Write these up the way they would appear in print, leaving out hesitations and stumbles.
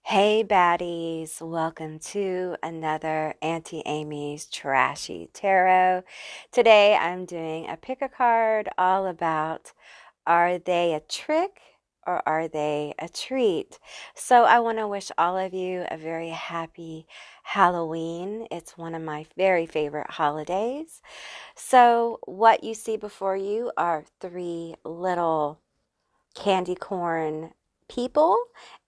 Hey baddies, welcome to another Auntie Amy's Trashy Tarot. Today I'm doing a pick a card all about, are they a trick or are they a treat? So I want to wish all of you a very happy Halloween. It's one of my very favorite holidays. So what you see before you are three little candy corn people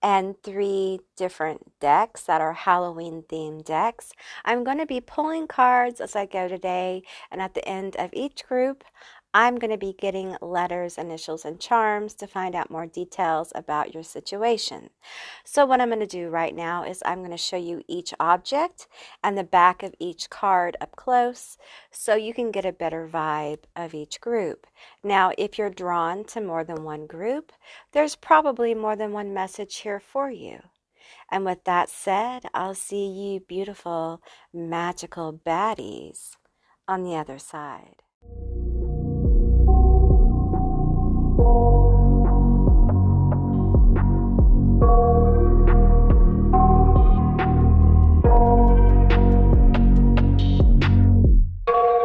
and three different decks that are Halloween themed decks. I'm going to be pulling cards as I go today, and at the end of each group, I'm going to be getting letters, initials, and charms to find out more details about your situation. So what I'm going to do right now is I'm going to show you each object and the back of each card up close so you can get a better vibe of each group. Now, if you're drawn to more than one group, there's probably more than one message here for you. And with that said, I'll see you beautiful, magical baddies on the other side.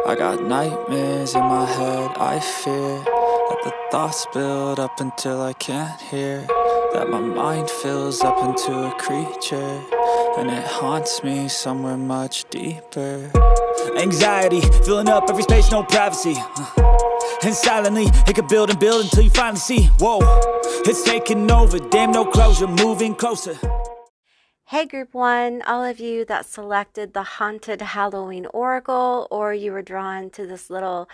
I got nightmares in my head, I fear that the thoughts build up until I can't hear, that my mind fills up into a creature, and it haunts me somewhere much deeper. Anxiety, filling up every space, no privacy, and silently, it could build and build until you finally see, whoa, it's taking over, damn no closure, moving closer. Hey Group 1, all of you that selected the Haunted Halloween Oracle, or you were drawn to this little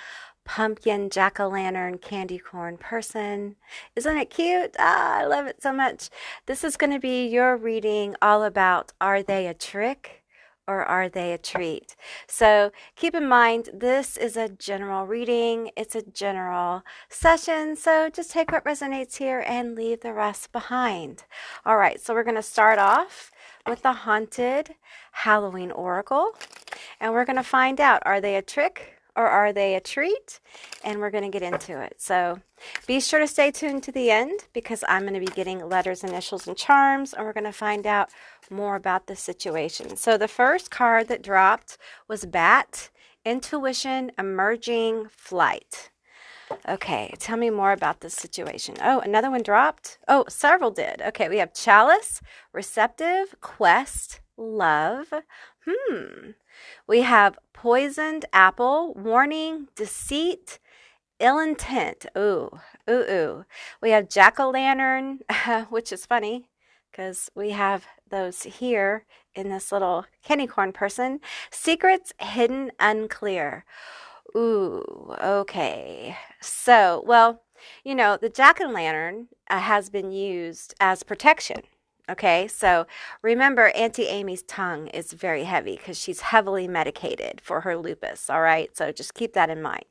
pumpkin jack-o'-lantern candy corn person. Isn't it cute? I love it so much. This is going to be your reading all about, are they a trick or are they a treat? So keep in mind, this is a general reading. It's a general session. So just take what resonates here and leave the rest behind. All right, so we're going to start off with the Haunted Halloween Oracle. And we're going to find out, are they a trick or are they a treat? And we're going to get into it. So be sure to stay tuned to the end because I'm going to be getting letters, initials, and charms. And we're going to find out more about the situation. So the first card that dropped was Bat, Intuition, Emerging, Flight. Okay, tell me more about this situation. Oh, another one dropped? Oh, several did. Okay, we have Chalice, Receptive, Quest, Love. We have Poisoned Apple, Warning, Deceit, Ill Intent. Ooh. We have Jack-o'-lantern, which is funny because we have those here in this little candy corn person. Secrets, Hidden, Unclear. Ooh, okay. So, well, you know, the jack-o'-lantern has been used as protection. Okay, so remember, Auntie Amy's tongue is very heavy because she's heavily medicated for her lupus. All right, so just keep that in mind.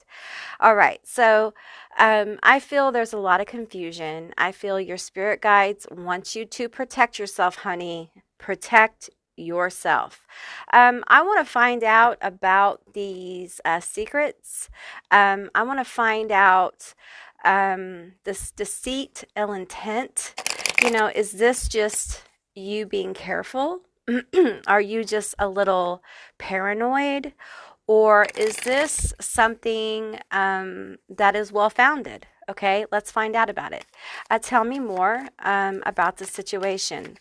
All right, so I feel there's a lot of confusion. I feel your spirit guides want you to protect yourself, honey. Protect yourself. I want to find out about these secrets. I want to find out this deceit, ill intent. You know, is this just you being careful? Are you just a little paranoid? Or is this something that is well-founded? Okay, let's find out about it. Tell me more about the situation.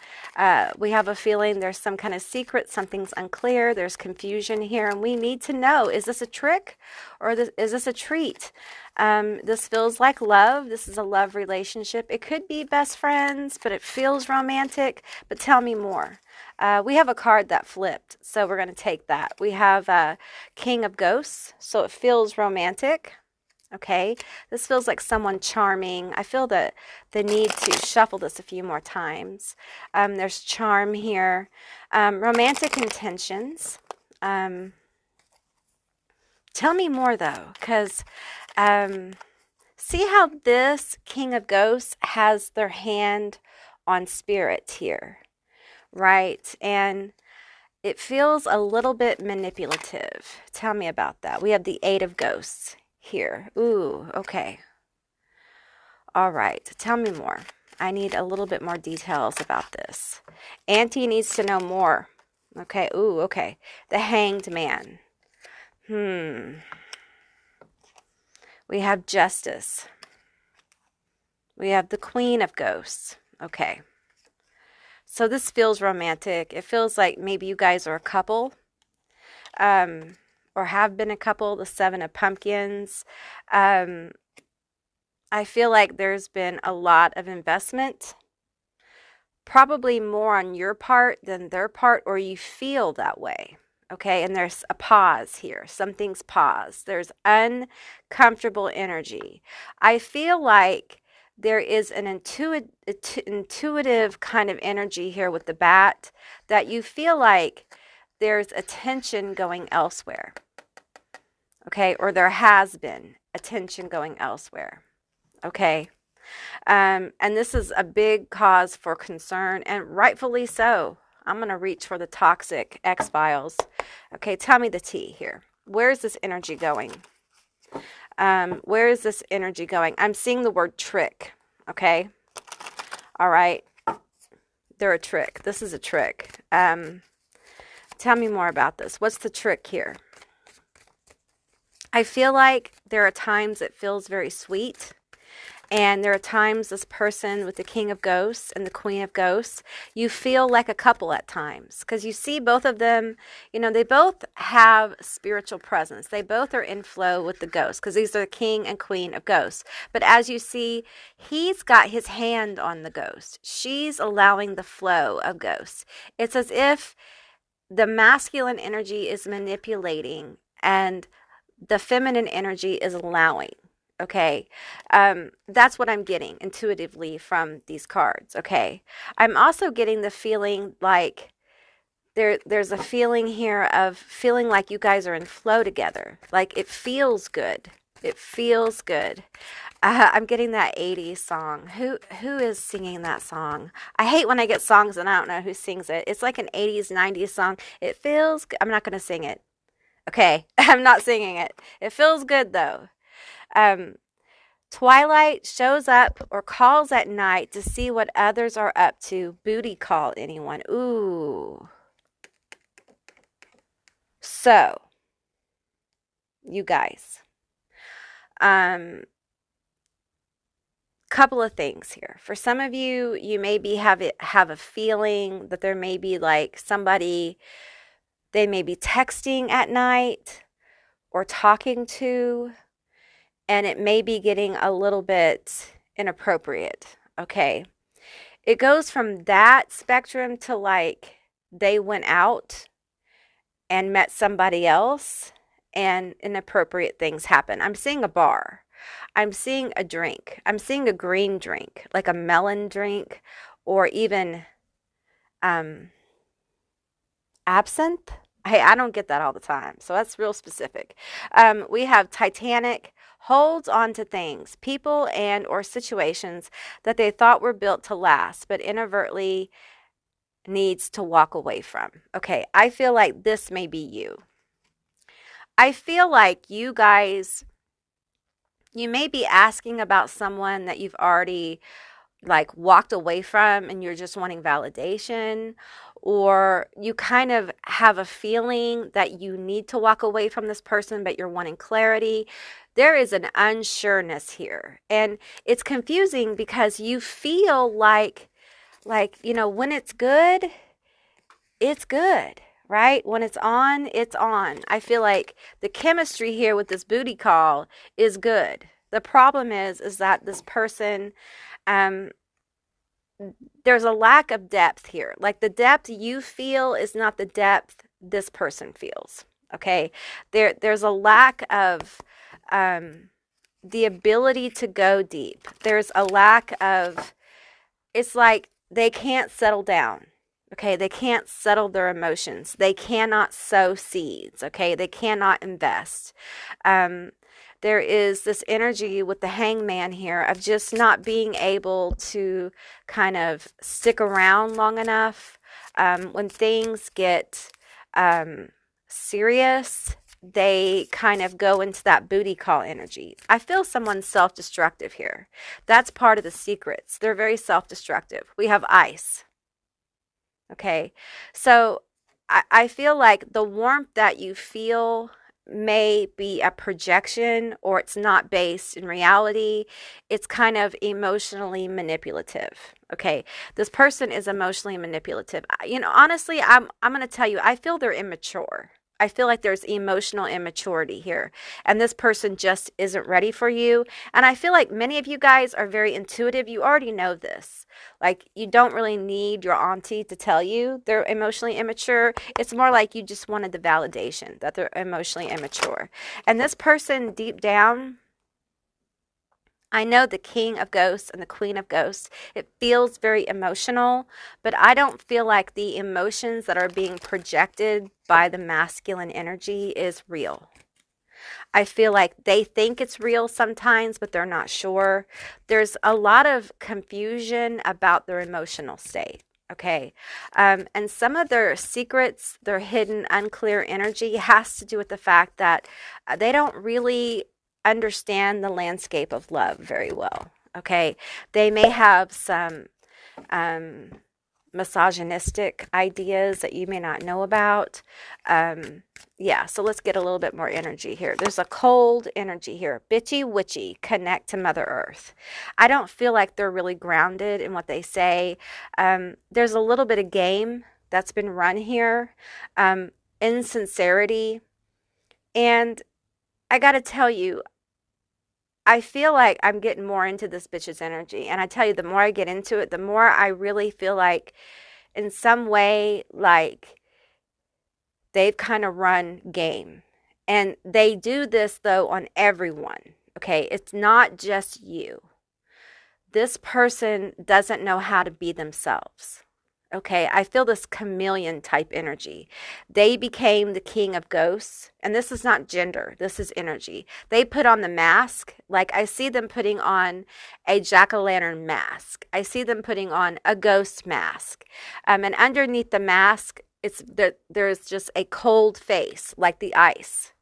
We have a feeling there's some kind of secret, something's unclear, there's confusion here, and we need to know, is this a trick or is this a treat? This feels like love. This is a love relationship. It could be best friends, but it feels romantic. But tell me more. We have a card that flipped, so we're going to take that. We have King of Ghosts, so it feels romantic. Okay, this feels like someone charming. I feel the need to shuffle this a few more times. There's charm here. Romantic intentions. Tell me more though, because see how this King of Ghosts has their hand on spirit here, right? And it feels a little bit manipulative. Tell me about that. We have the Eight of Ghosts here. Ooh, okay. All right. Tell me more. I need a little bit more details about this. Auntie needs to know more. Okay, ooh, okay. The Hanged Man. We have Justice. We have the Queen of Ghosts. Okay. So this feels romantic. It feels like maybe you guys are a couple, or have been a couple, the Seven of Pumpkins. I feel like there's been a lot of investment, probably more on your part than their part, or you feel that way. Okay, and there's a pause here. Something's paused. There's uncomfortable energy. I feel like there is an intuitive kind of energy here with the bat that you feel like there's attention going elsewhere. Okay, or there has been attention going elsewhere. Okay. And this is a big cause for concern, and rightfully so. I'm going to reach for the toxic X-Files. Okay, tell me the tea here. Where is this energy going? Where is this energy going? I'm seeing the word trick. Okay. All right. They're a trick. This is a trick. Tell me more about this. What's the trick here? I feel like there are times it feels very sweet. And there are times this person with the King of Ghosts and the Queen of Ghosts, you feel like a couple at times. Because you see both of them, you know, they both have spiritual presence. They both are in flow with the ghosts, because these are the King and Queen of Ghosts. But as you see, he's got his hand on the ghost. She's allowing the flow of ghosts. It's as if the masculine energy is manipulating and the feminine energy is allowing. Okay, that's what I'm getting intuitively from these cards. Okay, I'm also getting the feeling like there's a feeling here of feeling like you guys are in flow together. Like it feels good. It feels good. I'm getting that 80s song. Who is singing that song? I hate when I get songs and I don't know who sings it. It's like an 80s, 90s song. It feels good. I'm not going to sing it. Okay, I'm not singing it. It feels good though. Twilight shows up or calls at night to see what others are up to. Booty call anyone. Ooh. So, you guys. Couple of things here. For some of you, you maybe have a feeling that there may be like somebody they may be texting at night or talking to, and it may be getting a little bit inappropriate. Okay. It goes from that spectrum to like they went out and met somebody else and inappropriate things happen. I'm seeing a bar. I'm seeing a drink. I'm seeing a green drink, like a melon drink, or even absinthe. Hey, I don't get that all the time, so that's real specific. We have Titanic holds on to things, people and or situations that they thought were built to last, but inadvertently needs to walk away from. Okay, I feel like this may be you. I feel like you guys, you may be asking about someone that you've already like walked away from and you're just wanting validation, or you kind of have a feeling that you need to walk away from this person, but you're wanting clarity. There is an unsureness here, and it's confusing because you feel like, you know, when it's good, right? When it's on, it's on. I feel like the chemistry here with this booty call is good. The problem is that this person, there's a lack of depth here. Like the depth you feel is not the depth this person feels. Okay, there's a lack of the ability to go deep. There's a lack of, it's like they can't settle down. Okay, they can't settle their emotions. They cannot sow seeds. Okay, they cannot invest. There is this energy with the hangman here of just not being able to kind of stick around long enough. When things get serious, they kind of go into that booty call energy. I feel someone's self-destructive here. That's part of the secrets. They're very self-destructive. We have ice. Okay. So I feel like the warmth that you feel may be a projection or it's not based in reality. It's kind of emotionally manipulative. Okay. This person is emotionally manipulative. Honestly, I'm going to tell you, I feel they're immature. I feel like there's emotional immaturity here, and this person just isn't ready for you. And I feel like many of you guys are very intuitive. You already know this. Like, you don't really need your auntie to tell you they're emotionally immature. It's more like you just wanted the validation that they're emotionally immature. And this person, deep down, I know the king of ghosts and the queen of ghosts. It feels very emotional, but I don't feel like the emotions that are being projected by the masculine energy is real. I feel like they think it's real sometimes, but they're not sure. There's a lot of confusion about their emotional state. Okay. And some of their secrets, their hidden, unclear energy has to do with the fact that they don't really understand the landscape of love very well. Okay. They may have some um, misogynistic ideas that you may not know about. Yeah, so let's get a little bit more energy here. There's a cold energy here. Bitchy witchy, connect to Mother Earth. I don't feel like they're really grounded in what they say. There's a little bit of game that's been run here, insincerity. And I got to tell you, I feel like I'm getting more into this bitch's energy. And I tell you, the more I get into it, the more I really feel like in some way, like they've kind of run game. And they do this, though, on everyone. Okay, it's not just you. This person doesn't know how to be themselves. Okay, I feel this chameleon type energy. They became the king of ghosts, and this is not gender, this is energy. They put on the mask, like I see them putting on a jack-o'-lantern mask. I see them putting on a ghost mask. And underneath the mask, there's just a cold face, like the ice.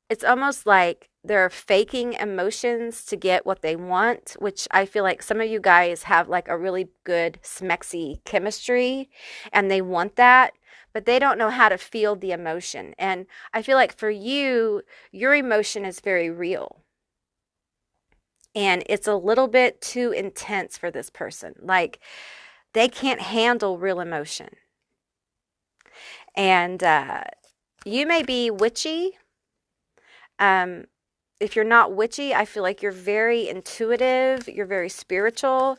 It's almost like they're faking emotions to get what they want, which I feel like some of you guys have like a really good smexy chemistry and they want that, but they don't know how to feel the emotion. And I feel like for you, your emotion is very real. And it's a little bit too intense for this person. Like they can't handle real emotion. And you may be witchy. If you're not witchy, I feel like you're very intuitive, you're very spiritual.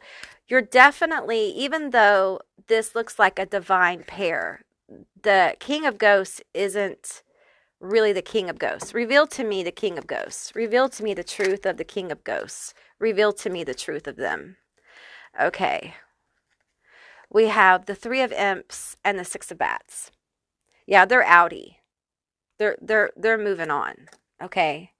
You're definitely, even though this looks like a divine pair, the king of ghosts isn't really the king of ghosts. Reveal to me the king of ghosts. Reveal to me the truth of the king of ghosts. Reveal to me the truth of them. Okay. We have the three of imps and the six of bats. Yeah, they're outie. They're moving on. Okay.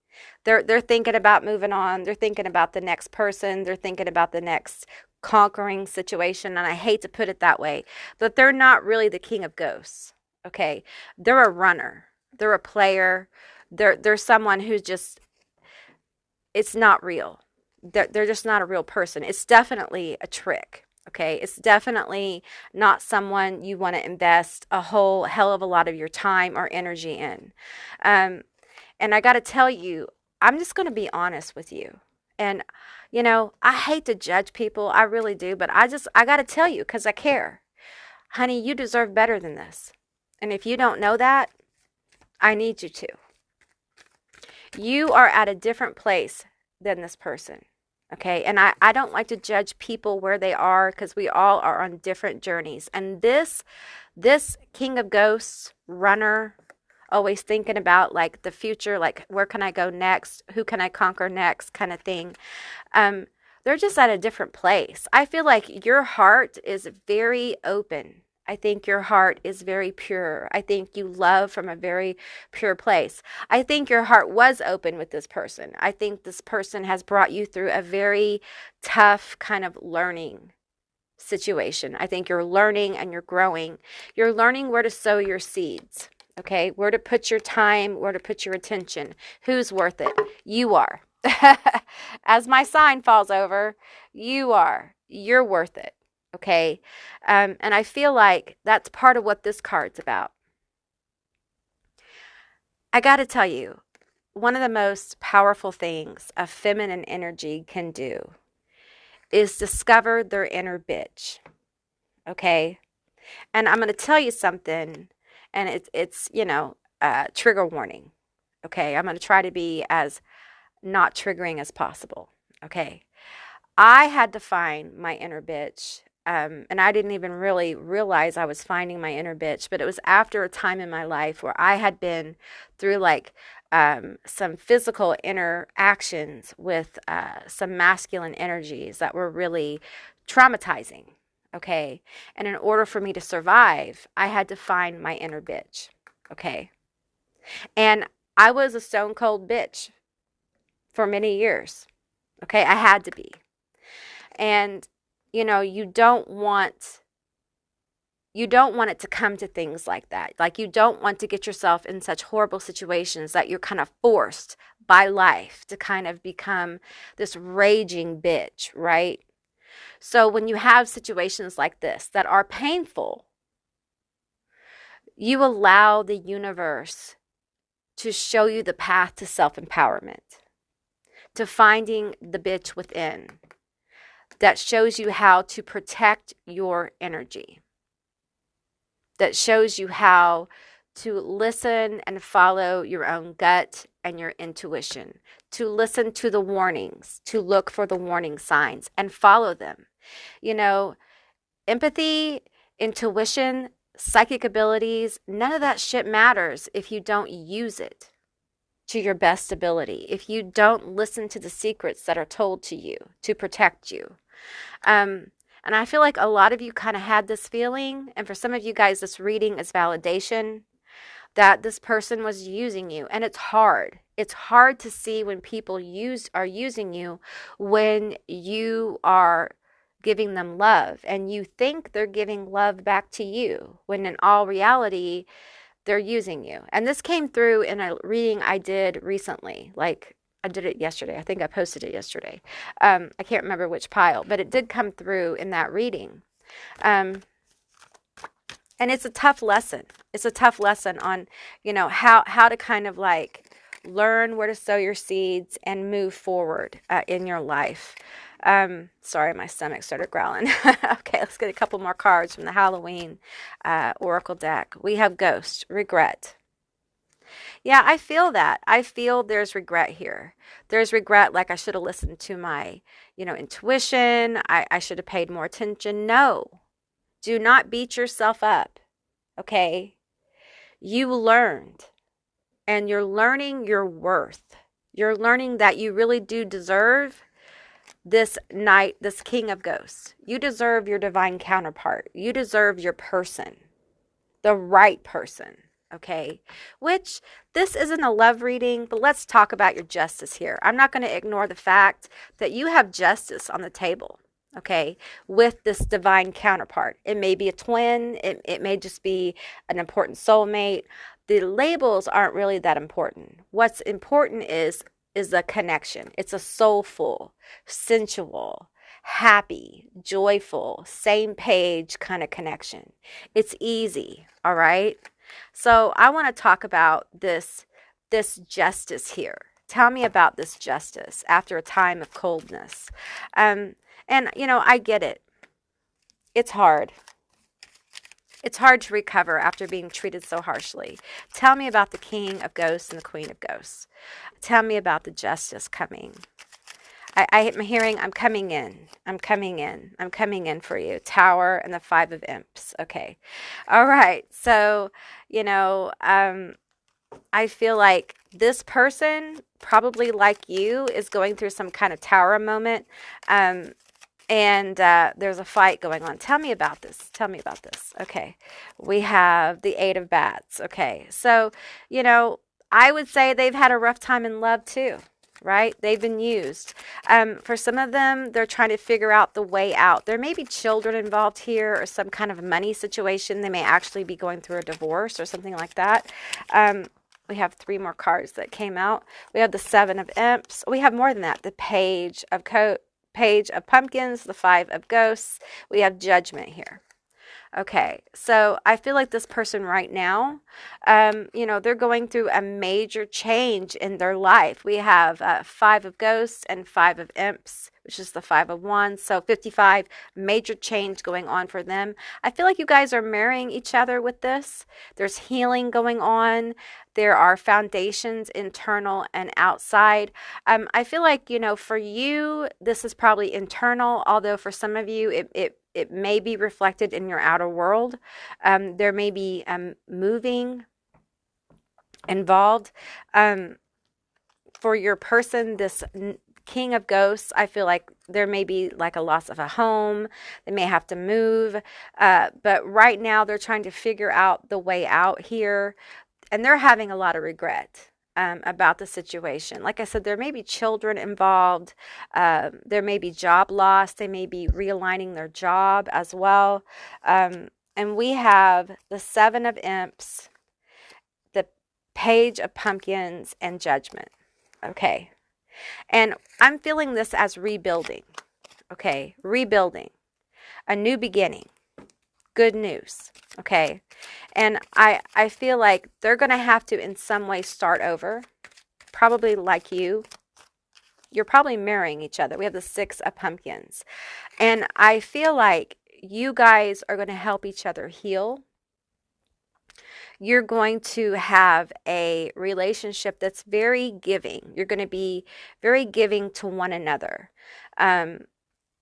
They're thinking about moving on. They're thinking about the next person. They're thinking about the next conquering situation. And I hate to put it that way, but they're not really the king of ghosts. Okay. They're a runner. They're a player. They're someone who's just, it's not real. They're just not a real person. It's definitely a trick. Okay, it's definitely not someone you want to invest a whole hell of a lot of your time or energy in. And I got to tell you, I'm just going to be honest with you. And, I hate to judge people. I really do. But I got to tell you because I care. Honey, you deserve better than this. And if you don't know that, I need you to. You are at a different place than this person. Okay, and I don't like to judge people where they are because we all are on different journeys. And this king of ghosts, runner, always thinking about like the future, like where can I go next? Who can I conquer next kind of thing. They're just at a different place. I feel like your heart is very open. I think your heart is very pure. I think you love from a very pure place. I think your heart was open with this person. I think this person has brought you through a very tough kind of learning situation. I think you're learning and you're growing. You're learning where to sow your seeds. Okay, where to put your time, where to put your attention. Who's worth it? You are. As my sign falls over, you are. You're worth it. Okay, and I feel like that's part of what this card's about. I got to tell you, one of the most powerful things a feminine energy can do is discover their inner bitch. Okay, and I'm going to tell you something, and it's trigger warning. Okay, I'm going to try to be as not triggering as possible. Okay, I had to find my inner bitch. And I didn't even really realize I was finding my inner bitch, but it was after a time in my life where I had been through like some physical interactions with some masculine energies that were really traumatizing. Okay. And in order for me to survive, I had to find my inner bitch. Okay. And I was a stone cold bitch for many years. Okay. I had to be. And, you don't want it to come to things like that. Like, you don't want to get yourself in such horrible situations that you're kind of forced by life to kind of become this raging bitch, right? So when you have situations like this that are painful, you allow the universe to show you the path to self-empowerment, to finding the bitch within that shows you how to protect your energy, that shows you how to listen and follow your own gut and your intuition, to listen to the warnings, to look for the warning signs and follow them. Empathy, intuition, psychic abilities, none of that shit matters if you don't use it to your best ability, if you don't listen to the secrets that are told to you to protect you. And I feel like a lot of you kind of had this feeling, and for some of you guys, this reading is validation that this person was using you. And it's hard. It's hard to see when people are using you when you are giving them love and you think they're giving love back to you, when in all reality, they're using you. And this came through in a reading I did recently. Like, I did it yesterday. I think I posted it yesterday. I can't remember which pile, but it did come through in that reading. And it's a tough lesson. It's a tough lesson on, how to kind of like learn where to sow your seeds and move forward in your life. Sorry, my stomach started growling. Okay, let's get a couple more cards from the Halloween Oracle deck. We have Ghost, Regret. Yeah, I feel that. I feel there's regret here. There's regret, like I should have listened to my, intuition. I should have paid more attention. No, do not beat yourself up. Okay? You learned, and you're learning your worth. You're learning that you really do deserve this knight, this king of ghosts. You deserve your divine counterpart. You deserve your person, the right person. Okay, which this isn't a love reading, but let's talk about your justice here. I'm not going to ignore the fact that you have justice on the table, okay, with this divine counterpart. It may be a twin, it may just be an important soulmate. The labels aren't really that important. What's important is the connection. It's a soulful, sensual, happy, joyful, same page kind of connection. It's easy, all right? So I want to talk about this justice here. Tell me about this justice after a time of coldness. And, I get it. It's hard. It's hard to recover after being treated so harshly. Tell me about the King of Ghosts and the Queen of Ghosts. Tell me about the justice coming. I'm hearing, I'm coming in. I'm coming in. I'm coming in for you. Tower and the Five of Imps. Okay. All right. So, I feel like this person, probably like you, is going through some kind of tower moment. And there's a fight going on. Tell me about this. Tell me about this. Okay. We have the Eight of Bats. Okay. So, I would say they've had a rough time in love too. right? They've been used. For some of them, they're trying to figure out the way out. There may be children involved here or some kind of money situation. They may actually be going through a divorce or something like that. We have 3 more cards that came out. We have the 7 of Imps. We have more than that. The Page of Pumpkins, the 5 of Ghosts. We have Judgment here. Okay, so I feel like this person right now, they're going through a major change in their life. We have 5 of Ghosts and 5 of Imps, which is the 5 of Wands. So 55, major change going on for them. I feel like you guys are marrying each other with this. There's healing going on. There are foundations, internal and outside. I feel like, for you, this is probably internal, although for some of you, it may be reflected in your outer world. There may be moving involved. For your person, this King of Ghosts, I feel like there may be like a loss of a home. They may have to move. But right now, they're trying to figure out the way out here. And they're having a lot of regret about the situation. Like I said, there may be children involved. There may be job loss. They may be realigning their job as well. And we have the 7 of Imps, the Page of Pumpkins, and Judgment. Okay. And I'm feeling this as rebuilding. Okay. Rebuilding. A new beginning. Good news. Okay. And I feel like they're going to have to in some way start over. Probably like you. You're probably marrying each other. We have the 6 of Pumpkins. And I feel like you guys are going to help each other heal. You're going to have a relationship that's very giving. You're going to be very giving to one another.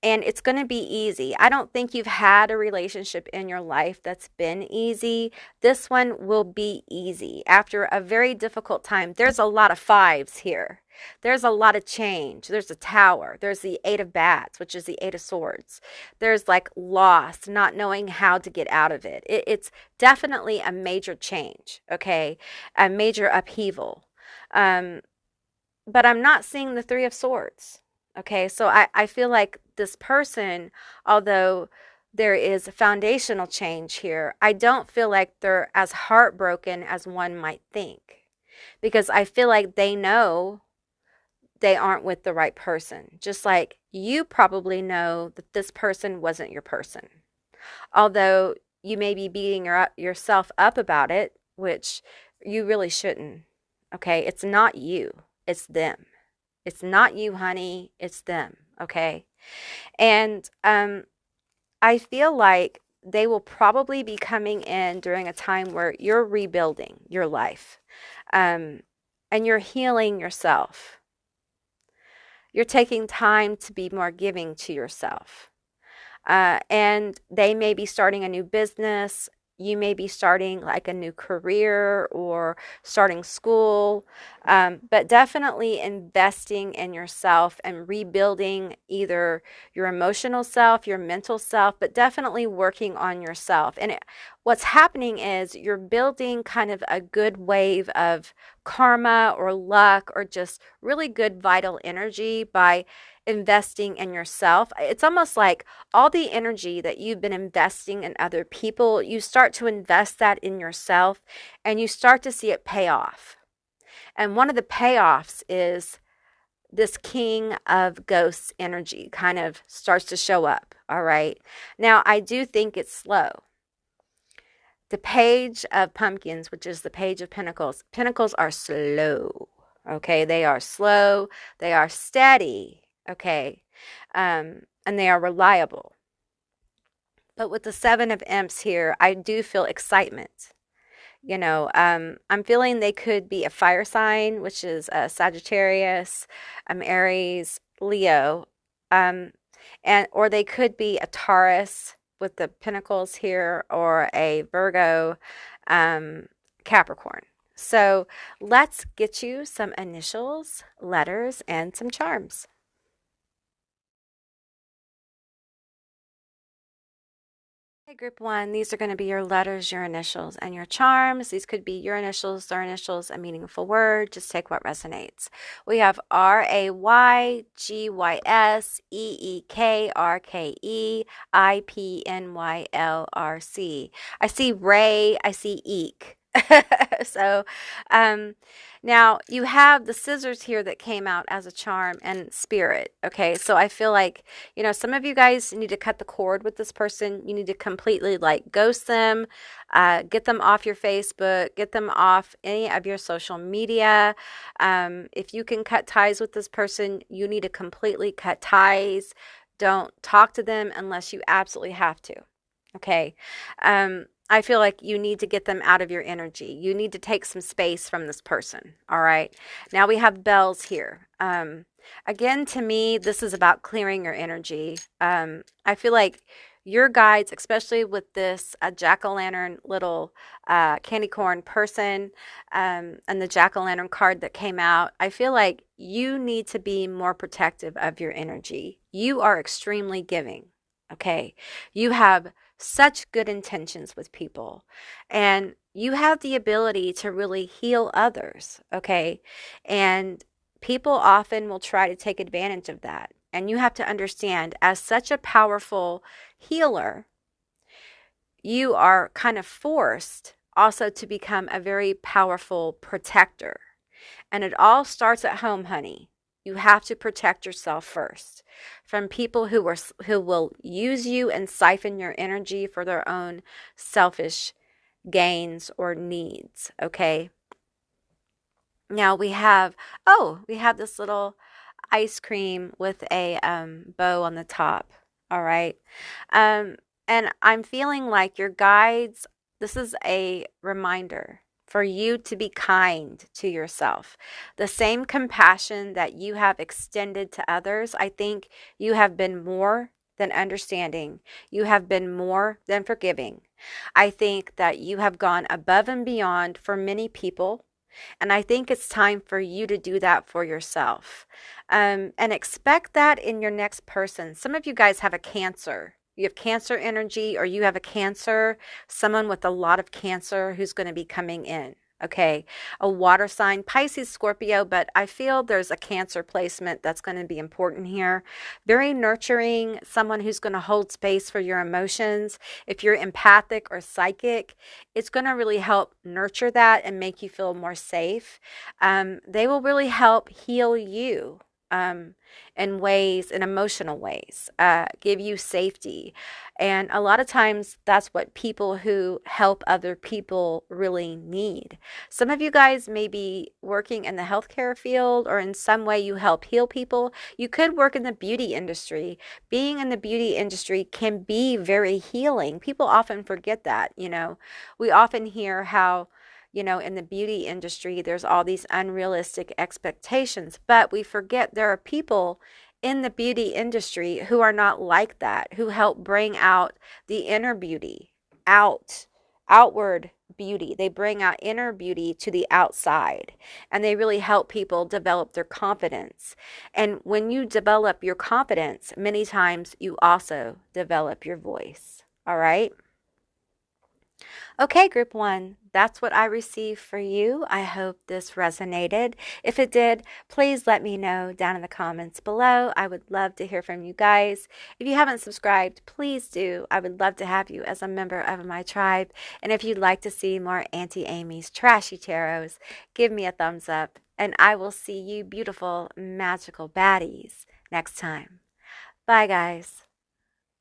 And it's going to be easy. I don't think you've had a relationship in your life that's been easy. This one will be easy after a very difficult time. There's a lot of 5s here. There's a lot of change. There's a Tower. There's the 8 of Bats, which is the 8 of Swords. There's like loss, not knowing how to get out of it. It's definitely a major change, okay? A major upheaval. But I'm not seeing the 3 of Swords. Okay, so I feel like this person, although there is a foundational change here, I don't feel like they're as heartbroken as one might think. Because I feel like they know they aren't with the right person. Just like you probably know that this person wasn't your person. Although you may be beating yourself up about it, which you really shouldn't. Okay, it's not you, it's them. It's not you, honey. It's them. Okay. And I feel like they will probably be coming in during a time where you're rebuilding your life and you're healing yourself. You're taking time to be more giving to yourself. And they may be starting a new business. You may be starting like a new career or starting school, but definitely investing in yourself and rebuilding either your emotional self, your mental self, but definitely working on yourself. And what's happening is you're building kind of a good wave of karma or luck or just really good vital energy by investing in yourself. It's almost like all the energy that you've been investing in other people, you start to invest that in yourself and you start to see it pay off. And one of the payoffs is this King of Ghosts energy kind of starts to show up. All right. Now, I do think it's slow. The Page of Pumpkins, which is the Page of Pentacles, Pentacles are slow. Okay. They are slow. They are steady. Okay. And they are reliable. But with the 7 of Imps here, I do feel excitement. I'm feeling they could be a fire sign, which is a Sagittarius, Aries, Leo, or they could be a Taurus with the Pentacles here, or a Virgo, Capricorn. So let's get you some initials, letters, and some charms. Okay, group one, these are going to be your letters, your initials, and your charms. These could be your initials, their initials, a meaningful word. Just take what resonates. We have RAYGYSEEKRKEIPNYLRC. I see Ray, I see Eek. So, um, now you have the scissors here that came out as a charm and spirit. Okay, so I feel like, some of you guys need to cut the cord with this person. You need to completely like ghost them, get them off your Facebook, get them off any of your social media. If you can cut ties with this person, you need to completely cut ties. Don't talk to them unless you absolutely have to. Okay. I feel like you need to get them out of your energy. You need to take some space from this person. All right. Now we have bells here. Again, to me, this is about clearing your energy. I feel like your guides, especially with this jack-o'-lantern little candy corn person and the jack-o'-lantern card that came out, I feel like you need to be more protective of your energy. You are extremely giving. Okay. You have such good intentions with people, and you have the ability to really heal others. Okay. And people often will try to take advantage of that. And you have to understand, as such a powerful healer, you are kind of forced also to become a very powerful protector. And it all starts at home, honey. You have to protect yourself first from people who will use you and siphon your energy for their own selfish gains or needs. Okay. Now we have this little ice cream with a bow on the top. All right. Um, and I'm feeling like your guides, this is a reminder for you to be kind to yourself. The same compassion that you have extended to others, I think you have been more than understanding. You have been more than forgiving. I think that you have gone above and beyond for many people. And I think it's time for you to do that for yourself. And expect that in your next person. Some of you guys have a Cancer. You have Cancer energy, or you have a Cancer, someone with a lot of Cancer who's going to be coming in. Okay, a water sign, Pisces, Scorpio, but I feel there's a Cancer placement that's going to be important here. Very nurturing, someone who's going to hold space for your emotions. If you're empathic or psychic, it's going to really help nurture that and make you feel more safe. They will really help heal you in emotional ways, give you safety. And a lot of times that's what people who help other people really need. Some of you guys may be working in the healthcare field, or in some way you help heal people. You could work in the beauty industry. Being in the beauty industry can be very healing. People often forget that. We often hear how in the beauty industry, there's all these unrealistic expectations, but we forget there are people in the beauty industry who are not like that, who help bring out the inner beauty, outward beauty. They bring out inner beauty to the outside, and they really help people develop their confidence. And when you develop your confidence, many times you also develop your voice. All right. Okay, group one, that's what I received for you. I hope this resonated. If it did, please let me know down in the comments below. I would love to hear from you guys. If you haven't subscribed, please do. I would love to have you as a member of my tribe. And if you'd like to see more Auntie Amy's trashy tarots, give me a thumbs up. And I will see you beautiful, magical baddies next time. Bye, guys.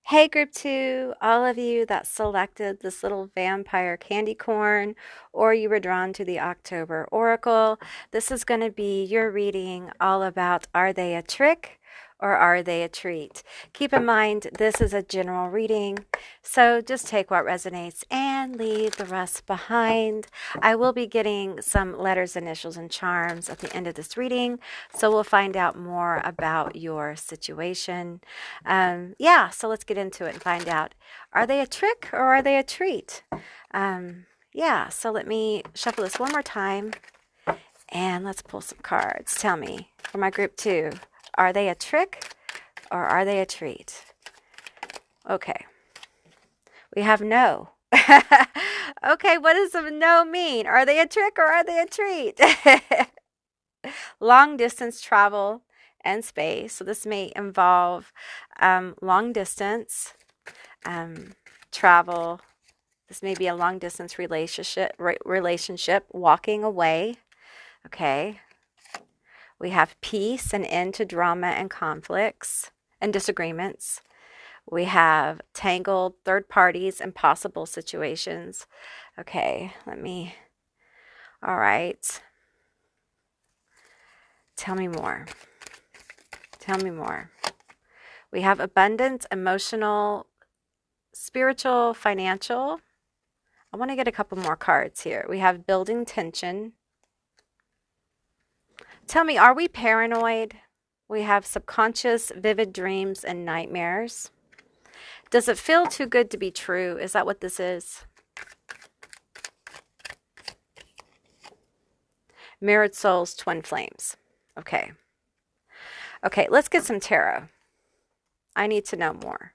Hey, group two, all of you that selected this little vampire candy corn, or you were drawn to the October Oracle, this is going to be your reading all about, are they a trick or are they a treat? Keep in mind, this is a general reading, so just take what resonates and leave the rest behind. I will be getting some letters, initials, and charms at the end of this reading, so we'll find out more about your situation. So let's get into it and find out, are they a trick or are they a treat? So let me shuffle this one more time and let's pull some cards. Tell me, for my group two, are they a trick or are they a treat? Okay. We have no. Okay, what does a no mean? Are they a trick or are they a treat? Long distance travel and space. So this may involve long distance travel. This may be a long distance relationship, walking away. Okay. We have peace and end to drama and conflicts and disagreements. We have tangled third parties and possible situations. Okay, all right. Tell me more. Tell me more. We have abundance, emotional, spiritual, financial. I want to get a couple more cards here. We have building tension. Tell me, are we paranoid? We have subconscious, vivid dreams and nightmares. Does it feel too good to be true? Is that what this is? Mirrored souls, twin flames. Okay. Okay, let's get some tarot. I need to know more.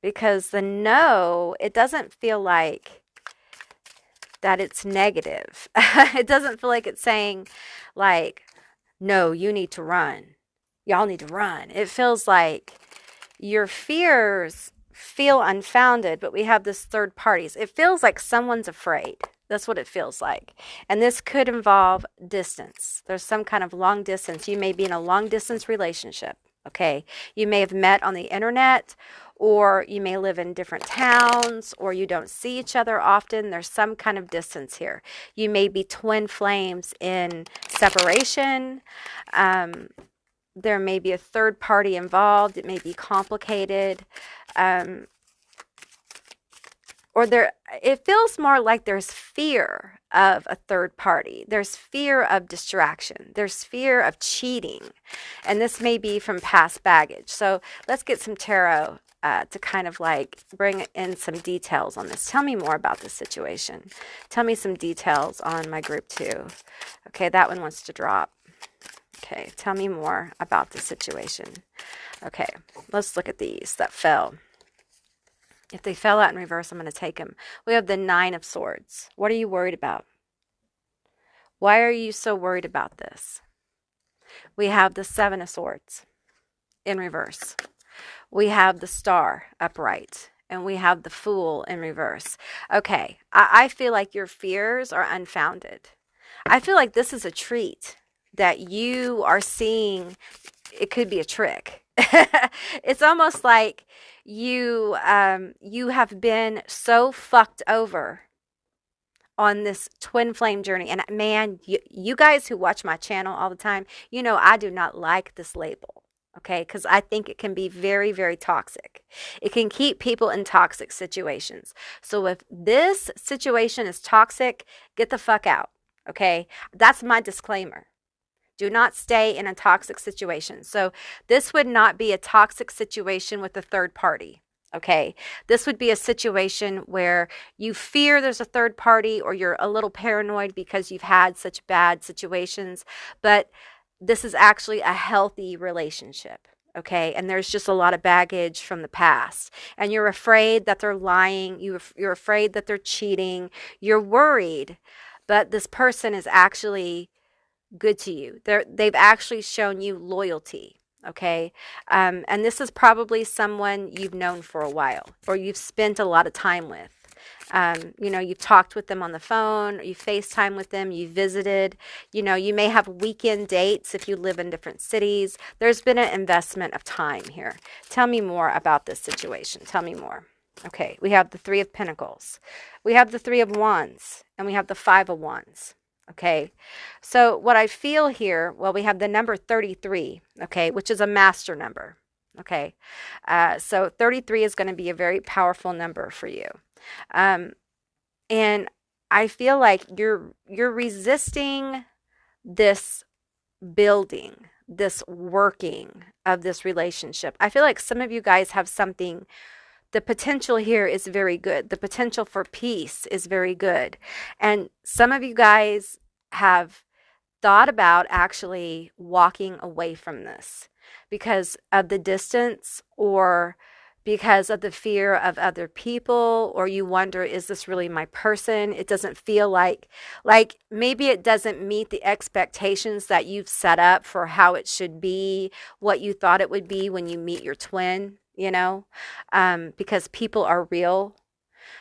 Because the no, it doesn't feel like that it's negative. It doesn't feel like it's saying like, no, you need to run. Y'all need to run. It feels like your fears feel unfounded, but we have this third parties. It feels like someone's afraid. That's what it feels like. And this could involve distance. There's some kind of long distance. You may be in a long distance relationship. Okay. You may have met on the internet, or you may live in different towns, or you don't see each other often. There's some kind of distance here. You may be twin flames in separation. There may be a third party involved. It may be complicated. It feels more like there's fear of a third party. There's fear of distraction. There's fear of cheating. And this may be from past baggage. So let's get some tarot to kind of like bring in some details on this. Tell me more about this situation. Tell me some details on my group 2. Okay, that one wants to drop. Okay, tell me more about the situation. Okay, let's look at these that fell. If they fell out in reverse, I'm going to take them. We have the 9 of Swords. What are you worried about? Why are you so worried about this? We have the 7 of Swords in reverse. We have the Star upright. And we have the Fool in reverse. Okay, I feel like your fears are unfounded. I feel like this is a treat that you are seeing. It could be a trick. It's almost like you have been so fucked over on this twin flame journey. And man, you guys who watch my channel all the time, you know I do not like this label. Okay, because I think it can be very, very toxic. It can keep people in toxic situations. So if this situation is toxic, get the fuck out. Okay, that's my disclaimer. Do not stay in a toxic situation. So this would not be a toxic situation with a third party. Okay, this would be a situation where you fear there's a third party, or you're a little paranoid because you've had such bad situations, but this is actually a healthy relationship. Okay, and there's just a lot of baggage from the past, and you're afraid that they're lying, you're afraid that they're cheating, you're worried, but this person is actually good to you. They've actually shown you loyalty. Okay. And this is probably someone you've known for a while, or you've spent a lot of time with. You've talked with them on the phone, or you FaceTime with them, you visited, you may have weekend dates if you live in different cities. There's been an investment of time here. Tell me more about this situation. Tell me more. Okay. We have the 3 of Pentacles. We have the 3 of Wands, and we have the 5 of Wands. Okay, so what I feel here, well, we have the number 33, okay, which is a master number. Okay, so 33 is going to be a very powerful number for you. And I feel like you're resisting this building, this working of this relationship. I feel like some of you guys have something. The potential here is very good. The potential for peace is very good. And some of you guys have thought about actually walking away from this because of the distance, or because of the fear of other people, or you wonder, is this really my person? It doesn't feel like maybe it doesn't meet the expectations that you've set up for how it should be, what you thought it would be when you meet your twin, because people are real.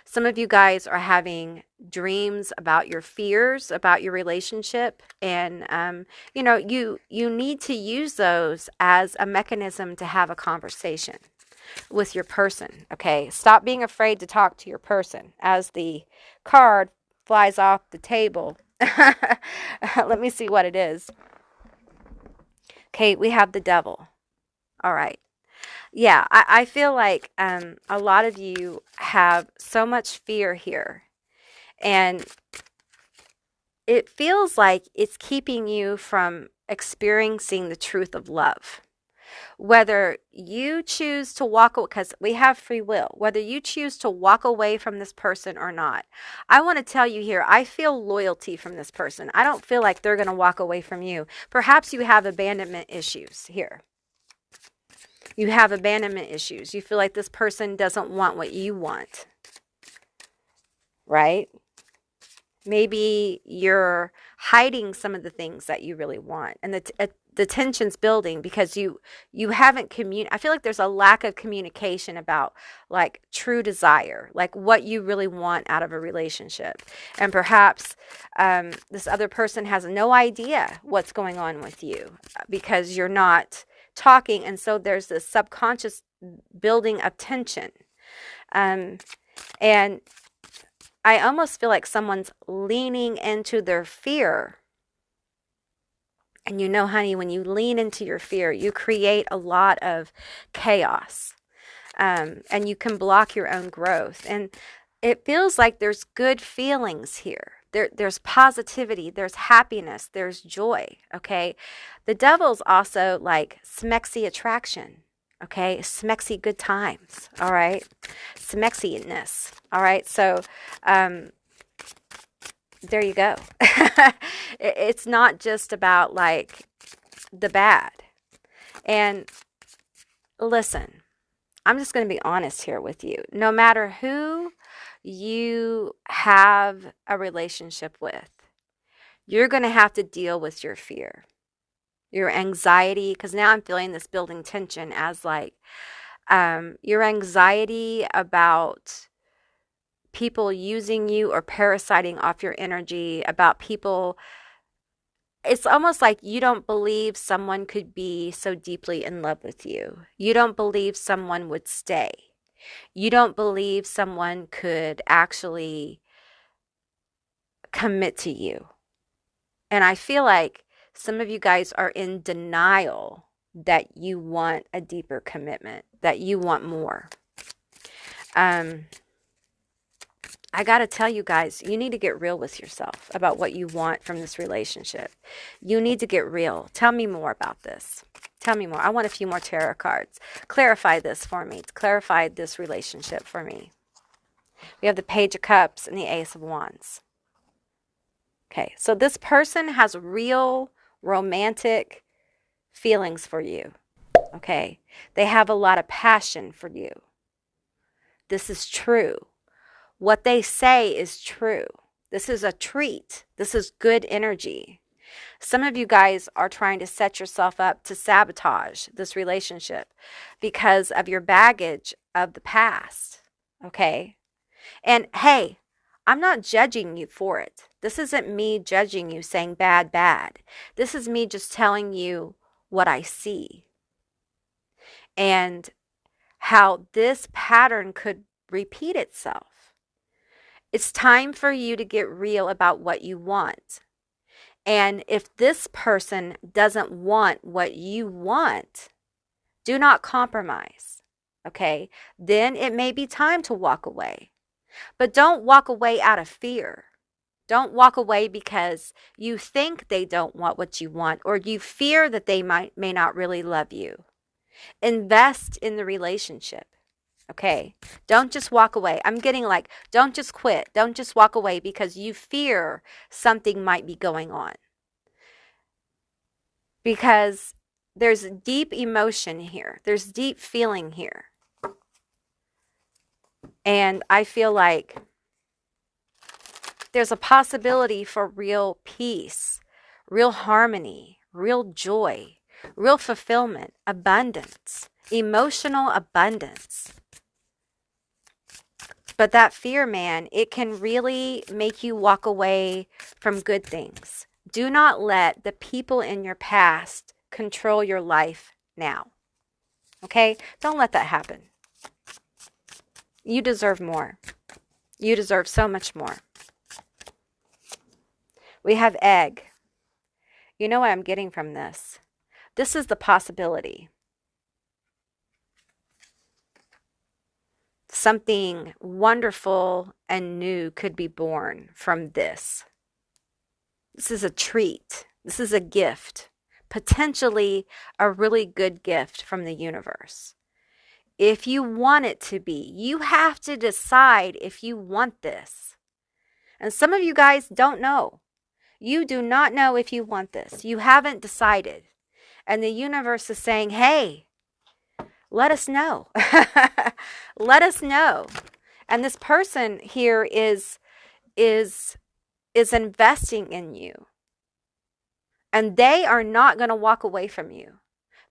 Some of you guys are having dreams about your fears about your relationship, and you need to use those as a mechanism to have a conversation with your person. Okay, stop being afraid to talk to your person. As the card flies off the table, let me see what it is. Okay, we have the devil. All right. Yeah, I feel like a lot of you have so much fear here, and it feels like it's keeping you from experiencing the truth of love. Whether you choose to walk away, because we have free will, whether you choose to walk away from this person or not, I want to tell you here, I feel loyalty from this person. I don't feel like they're going to walk away from you. Perhaps you have abandonment issues here. You have abandonment issues. You feel like this person doesn't want what you want, right? Maybe you're hiding some of the things that you really want, and the tension's building because you haven't I feel like there's a lack of communication about like true desire, like what you really want out of a relationship. And perhaps this other person has no idea what's going on with you because you're not talking, and so there's this subconscious building of tension. And I almost feel like someone's leaning into their fear. And honey, when you lean into your fear, you create a lot of chaos. And you can block your own growth. And it feels like there's good feelings here. There's positivity, there's happiness, there's joy, okay? The devil's also like smexy attraction. Okay, smexy good times, all right? Smexiness, all right? So there you go. It's not just about like the bad. And listen, I'm just going to be honest here with you. No matter who you have a relationship with, you're going to have to deal with your fear, your anxiety, because now I'm feeling this building tension as like your anxiety about people using you or parasiting off your energy, about people. It's almost like you don't believe someone could be so deeply in love with you. You don't believe someone would stay. You don't believe someone could actually commit to you. And I feel like some of you guys are in denial that you want a deeper commitment, that you want more. I got to tell you guys, you need to get real with yourself about what you want from this relationship. You need to get real. Tell me more about this. Tell me more. I want a few more tarot cards. Clarify this for me. Clarify this relationship for me. We have the Page of Cups and the Ace of Wands. Okay, so this person has real romantic feelings for you. Okay, they have a lot of passion for you. This is true. What they say is true. This is a treat. This is good energy. Some of you guys are trying to set yourself up to sabotage this relationship because of your baggage of the past. Okay? And hey, I'm not judging you for it. This isn't me judging you saying bad, bad. This is me just telling you what I see and how this pattern could repeat itself. It's time for you to get real about what you want. And if this person doesn't want what you want, do not compromise, okay? Then it may be time to walk away. But don't walk away out of fear. Don't walk away because you think they don't want what you want or you fear that they may not really love you. Invest in the relationship. Okay, don't just walk away. I'm getting like, don't just quit. Don't just walk away because you fear something might be going on. Because there's deep emotion here. There's deep feeling here. And I feel like there's a possibility for real peace, real harmony, real joy, real fulfillment, abundance, emotional abundance. But that fear, man, it can really make you walk away from good things. Do not let the people in your past control your life now. Okay? Don't let that happen. You deserve more. You deserve so much more. We have egg. You know what I'm getting from this? This is the possibility. Something wonderful and new could be born from this. This is a treat. This is a gift. Potentially a really good gift from the universe. If you want it to be, you have to decide if you want this. And some of you guys don't know. You do not know if you want this. You haven't decided. And the universe is saying, hey, let us know. Let us know. And this person here is investing in you. And they are not going to walk away from you.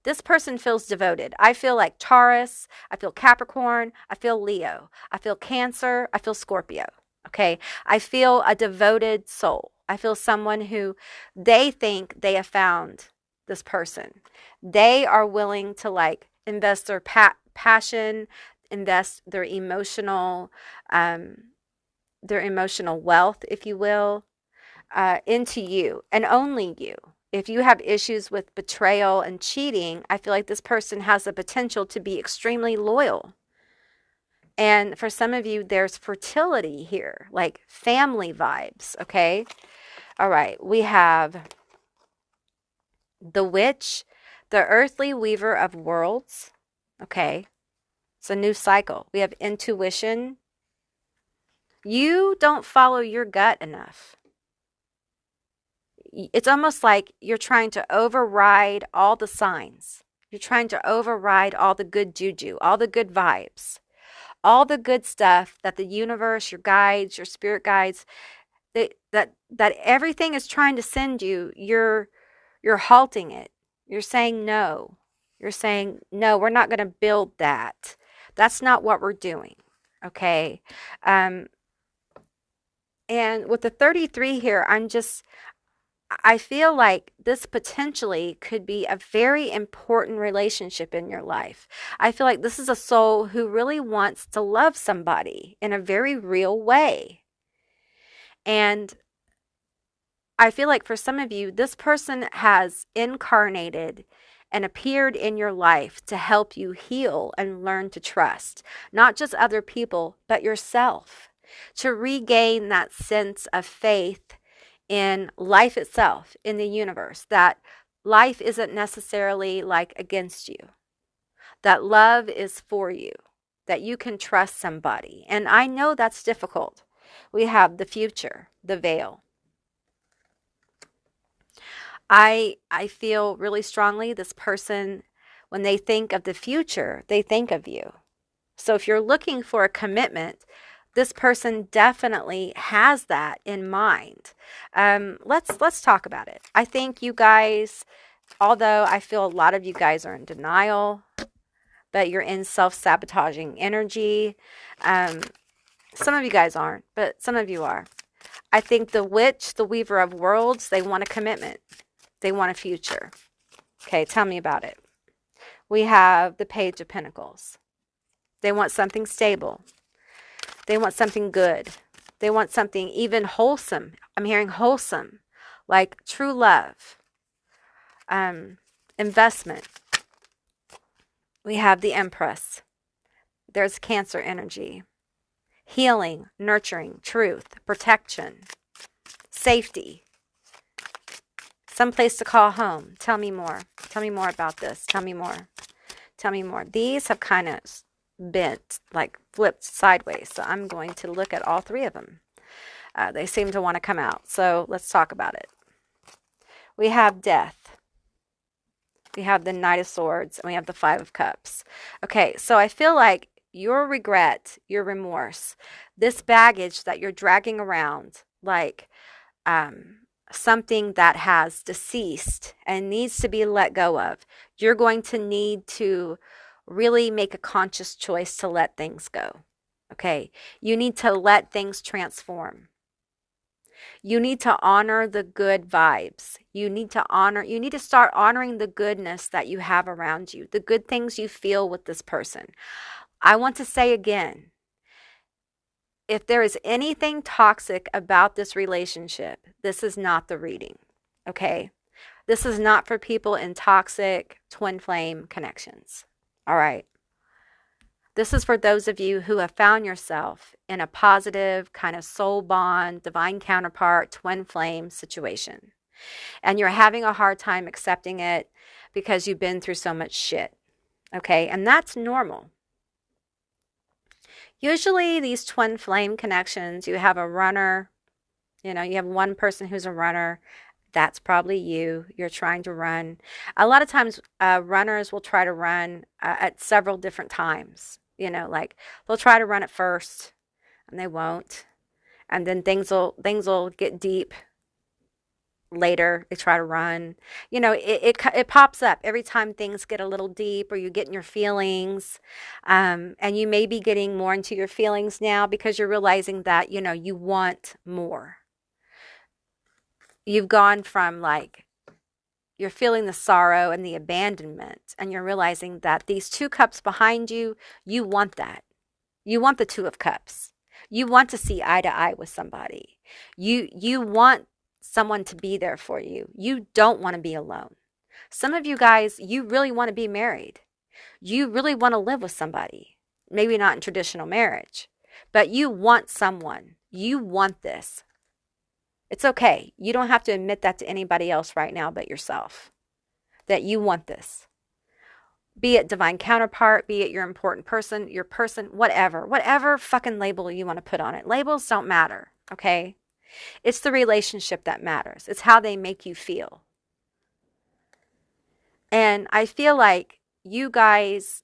This person feels devoted. I feel like Taurus. I feel Capricorn. I feel Leo. I feel Cancer. I feel Scorpio. Okay. I feel a devoted soul. I feel someone who they think they have found this person. They are willing to like invest their passion, invest their emotional wealth, if you will, into you and only you. If you have issues with betrayal and cheating, I feel like this person has the potential to be extremely loyal. And for some of you, there's fertility here, like family vibes, okay? All right, we have the witch, the earthly weaver of worlds, okay? It's a new cycle. We have intuition. You don't follow your gut enough. It's almost like you're trying to override all the signs. You're trying to override all the good juju, all the good vibes, all the good stuff that the universe, your guides, your spirit guides, that everything is trying to send you. You're halting it. You're saying no. You're saying, no, we're not going to build that. That's not what we're doing. Okay. And with the 33 here, I feel like this potentially could be a very important relationship in your life. I feel like this is a soul who really wants to love somebody in a very real way. And I feel like for some of you, this person has incarnated and appeared in your life to help you heal and learn to trust, not just other people, but yourself, to regain that sense of faith in life itself, in the universe, that life isn't necessarily like against you, that love is for you, that you can trust somebody. And I know that's difficult. We have the future, the veil. I feel really strongly this person, when they think of the future, they think of you. So if you're looking for a commitment, this person definitely has that in mind. Let's talk about it. I think you guys, although I feel a lot of you guys are in denial, but you're in self-sabotaging energy. Some of you guys aren't, but some of you are. I think the witch, the weaver of worlds, they want a commitment. They want a future. Okay, tell me about it. We have the Page of Pentacles. They want something stable. They want something good. They want something even wholesome. I'm hearing wholesome, like true love, investment. We have the Empress. There's Cancer energy. Healing, nurturing, truth, protection, safety. Some place to call home. Tell me more. Tell me more about this. Tell me more. Tell me more. These have kind of bent, like flipped sideways. So I'm going to look at all three of them. They seem to want to come out. So let's talk about it. We have death. We have the Knight of Swords. And we have the Five of Cups. Okay, so I feel like your regret, your remorse, this baggage that you're dragging around, like um, something that has deceased and needs to be let go of, you're going to need to really make a conscious choice to let things go. Okay. You need to let things transform. You need to honor the good vibes. You need to start honoring the goodness that you have around you, the good things you feel with this person. I want to say again, if there is anything toxic about this relationship, this is not the reading. Okay? This is not for people in toxic twin flame connections. All right. This is for those of you who have found yourself in a positive kind of soul bond, divine counterpart, twin flame situation. And you're having a hard time accepting it because you've been through so much shit. Okay? And that's normal. Usually these twin flame connections, you have a runner, you have one person who's a runner. That's probably you. You're trying to run. A lot of times, runners will try to run at several different times. Like they'll try to run at first, and they won't, and then things will get deep later. They try to run. It pops up every time things get a little deep, or you get in your feelings, and you may be getting more into your feelings now because you're realizing that you want more. You've gone from like, you're feeling the sorrow and the abandonment, and you're realizing that these two cups behind you, you want that. You want the two of cups. You want to see eye to eye with somebody. You want someone to be there for you. You don't want to be alone. Some of you guys, you really want to be married. You really want to live with somebody. Maybe not in traditional marriage, but you want someone. You want this. It's okay. You don't have to admit that to anybody else right now but yourself, that you want this. Be it divine counterpart, be it your important person, your person, whatever fucking label you want to put on it. Labels don't matter, okay? It's the relationship that matters. It's how they make you feel. And I feel like you guys,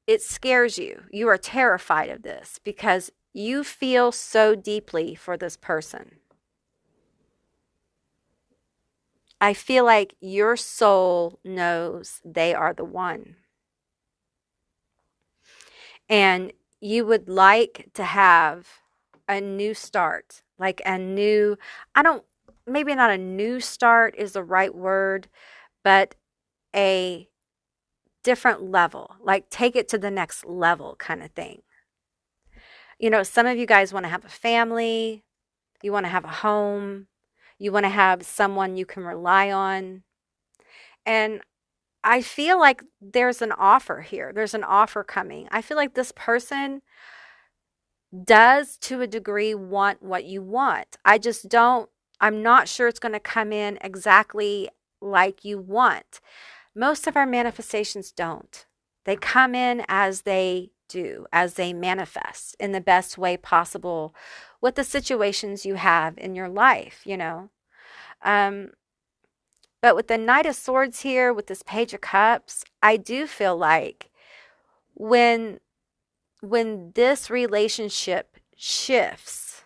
it scares you. You are terrified of this because you feel so deeply for this person. I feel like your soul knows they are the one. And you would like to have a new start, like maybe not a new start is the right word, but a different level, like take it to the next level kind of thing. Some of you guys want to have a family, you want to have a home, you want to have someone you can rely on. And I feel like there's an offer here. There's an offer coming. I feel like this person does, to a degree, want what you want. I'm not sure it's going to come in exactly like you want. Most of our manifestations don't. They come in as they do, as they manifest in the best way possible with the situations you have in your life, But with the Knight of Swords here, with this Page of Cups, I do feel like when this relationship shifts,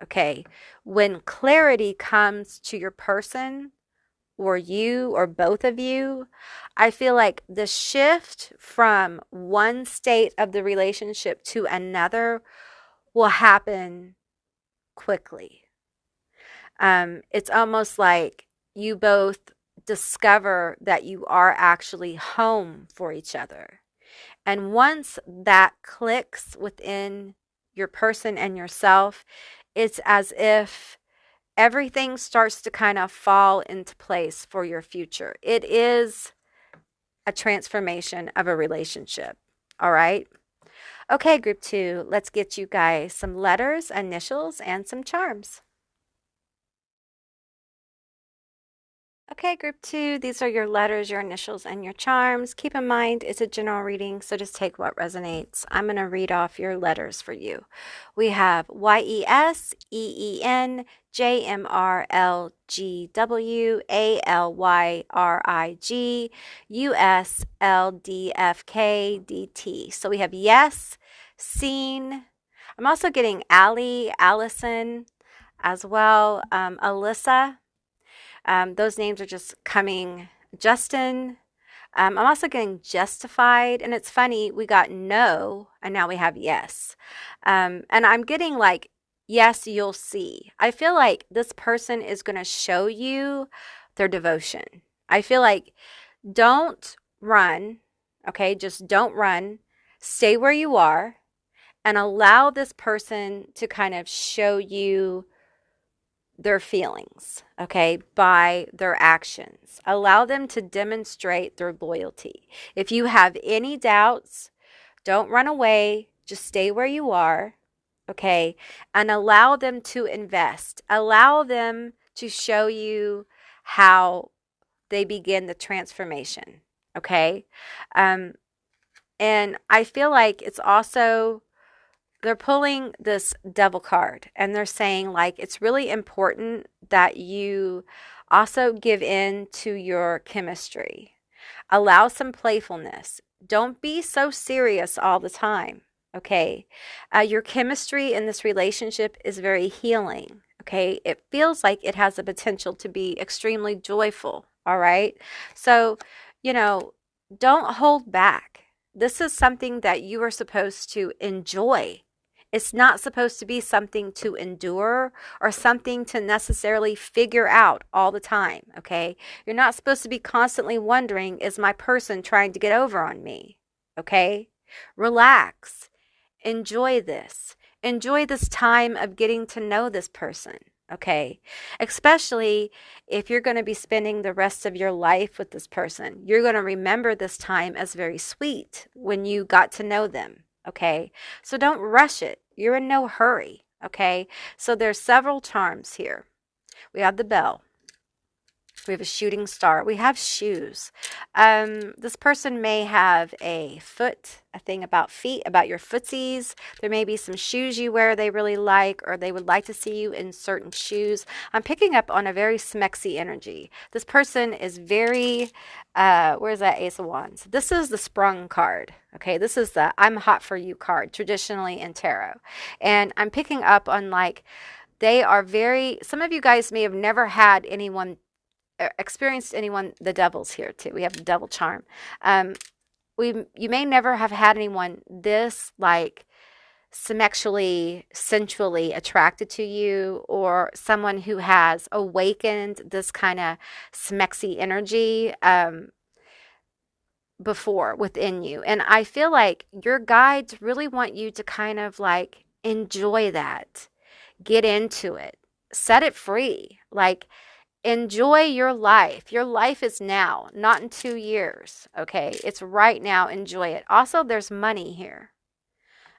okay, when clarity comes to your person or you or both of you, I feel like the shift from one state of the relationship to another will happen quickly. It's almost like you both discover that you are actually home for each other. And once that clicks within your person and yourself, it's as if everything starts to kind of fall into place for your future. It is a transformation of a relationship. All right. Okay, group 2, let's get you guys some letters, initials, and some charms. Okay, group 2, these are your letters, your initials, and your charms. Keep in mind, it's a general reading, so just take what resonates. I'm going to read off your letters for you. We have YES, EEN, JMRLGW, ALYRIG, USLDFKDT. So we have yes, seen. I'm also getting Allie, Allison as well, Alyssa. Those names are just coming. Justin. I'm also getting justified. And it's funny, we got no, and now we have yes. And I'm getting like, yes, you'll see. I feel like this person is going to show you their devotion. I feel like don't run. Okay, just don't run. Stay where you are and allow this person to kind of show you their feelings, okay, by their actions. Allow them to demonstrate their loyalty. If you have any doubts, don't run away. Just stay where you are, okay, and allow them to invest. Allow them to show you how they begin the transformation, okay? And I feel like it's also they're pulling this devil card and they're saying like it's really important that you also give in to your chemistry. Allow some playfulness. Don't be so serious all the time. Okay. Your chemistry in this relationship is very healing. Okay. It feels like it has the potential to be extremely joyful. All right. So, don't hold back. This is something that you are supposed to enjoy. It's not supposed to be something to endure or something to necessarily figure out all the time, okay? You're not supposed to be constantly wondering, is my person trying to get over on me, okay? Relax. Enjoy this. Enjoy this time of getting to know this person, okay? Especially if you're going to be spending the rest of your life with this person. You're going to remember this time as very sweet when you got to know them. Okay, so don't rush it. You're in no hurry. Okay, so there's several charms here. We have the bell. We have a shooting star. We have shoes. This person may have a thing about feet, about your footsies. There may be some shoes you wear they really like, or they would like to see you in certain shoes. I'm picking up on a very smexy energy. This person is very, where's that Ace of Wands? This is the sprung card. Okay, this is the I'm hot for you card, traditionally in tarot. And I'm picking up on like, they are some of you guys may have never had anyone experienced the devil's here too. We have the devil charm. You may never have had anyone this like sexually, sensually attracted to you, or someone who has awakened this kind of smexy energy before within you. And I feel like your guides really want you to kind of like enjoy that, get into it, set it free, like enjoy your life. Your life is now, not in 2 years. Okay. It's right now. Enjoy it. Also, there's money here.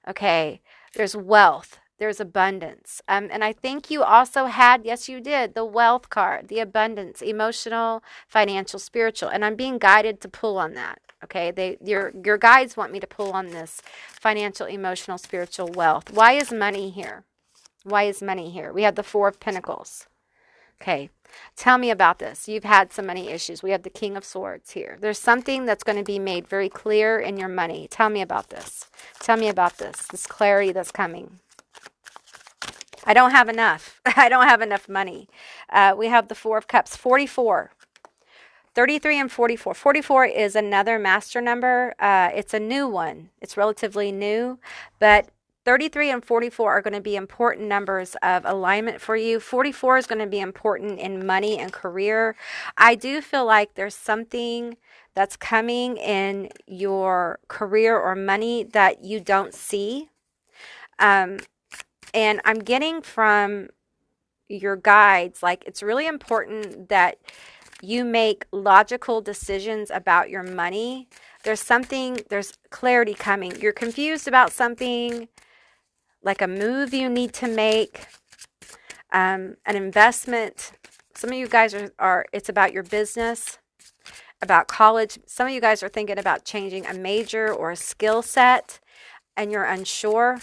Okay. There's wealth. There's abundance. And I think you also had, yes, you did, the wealth card, the abundance, emotional, financial, spiritual. And I'm being guided to pull on that. Okay. Your guides want me to pull on this financial, emotional, spiritual wealth. Why is money here? Why is money here? We have the Four of Pentacles. Okay. Tell me about this. You've had some money issues. We have the King of Swords here. There's something that's going to be made very clear in your money. Tell me about this. Tell me about this clarity that's coming. I don't have enough. I don't have enough money. We have the Four of Cups. 44. 33 and 44. 44 is another master number. It's a new one. It's relatively new, but 33 and 44 are going to be important numbers of alignment for you. 44 is going to be important in money and career. I do feel like there's something that's coming in your career or money that you don't see. And I'm getting from your guides, like it's really important that you make logical decisions about your money. There's clarity coming. You're confused about something, like a move you need to make, an investment. Some of you guys it's about your business, about college. Some of you guys are thinking about changing a major or a skill set and you're unsure.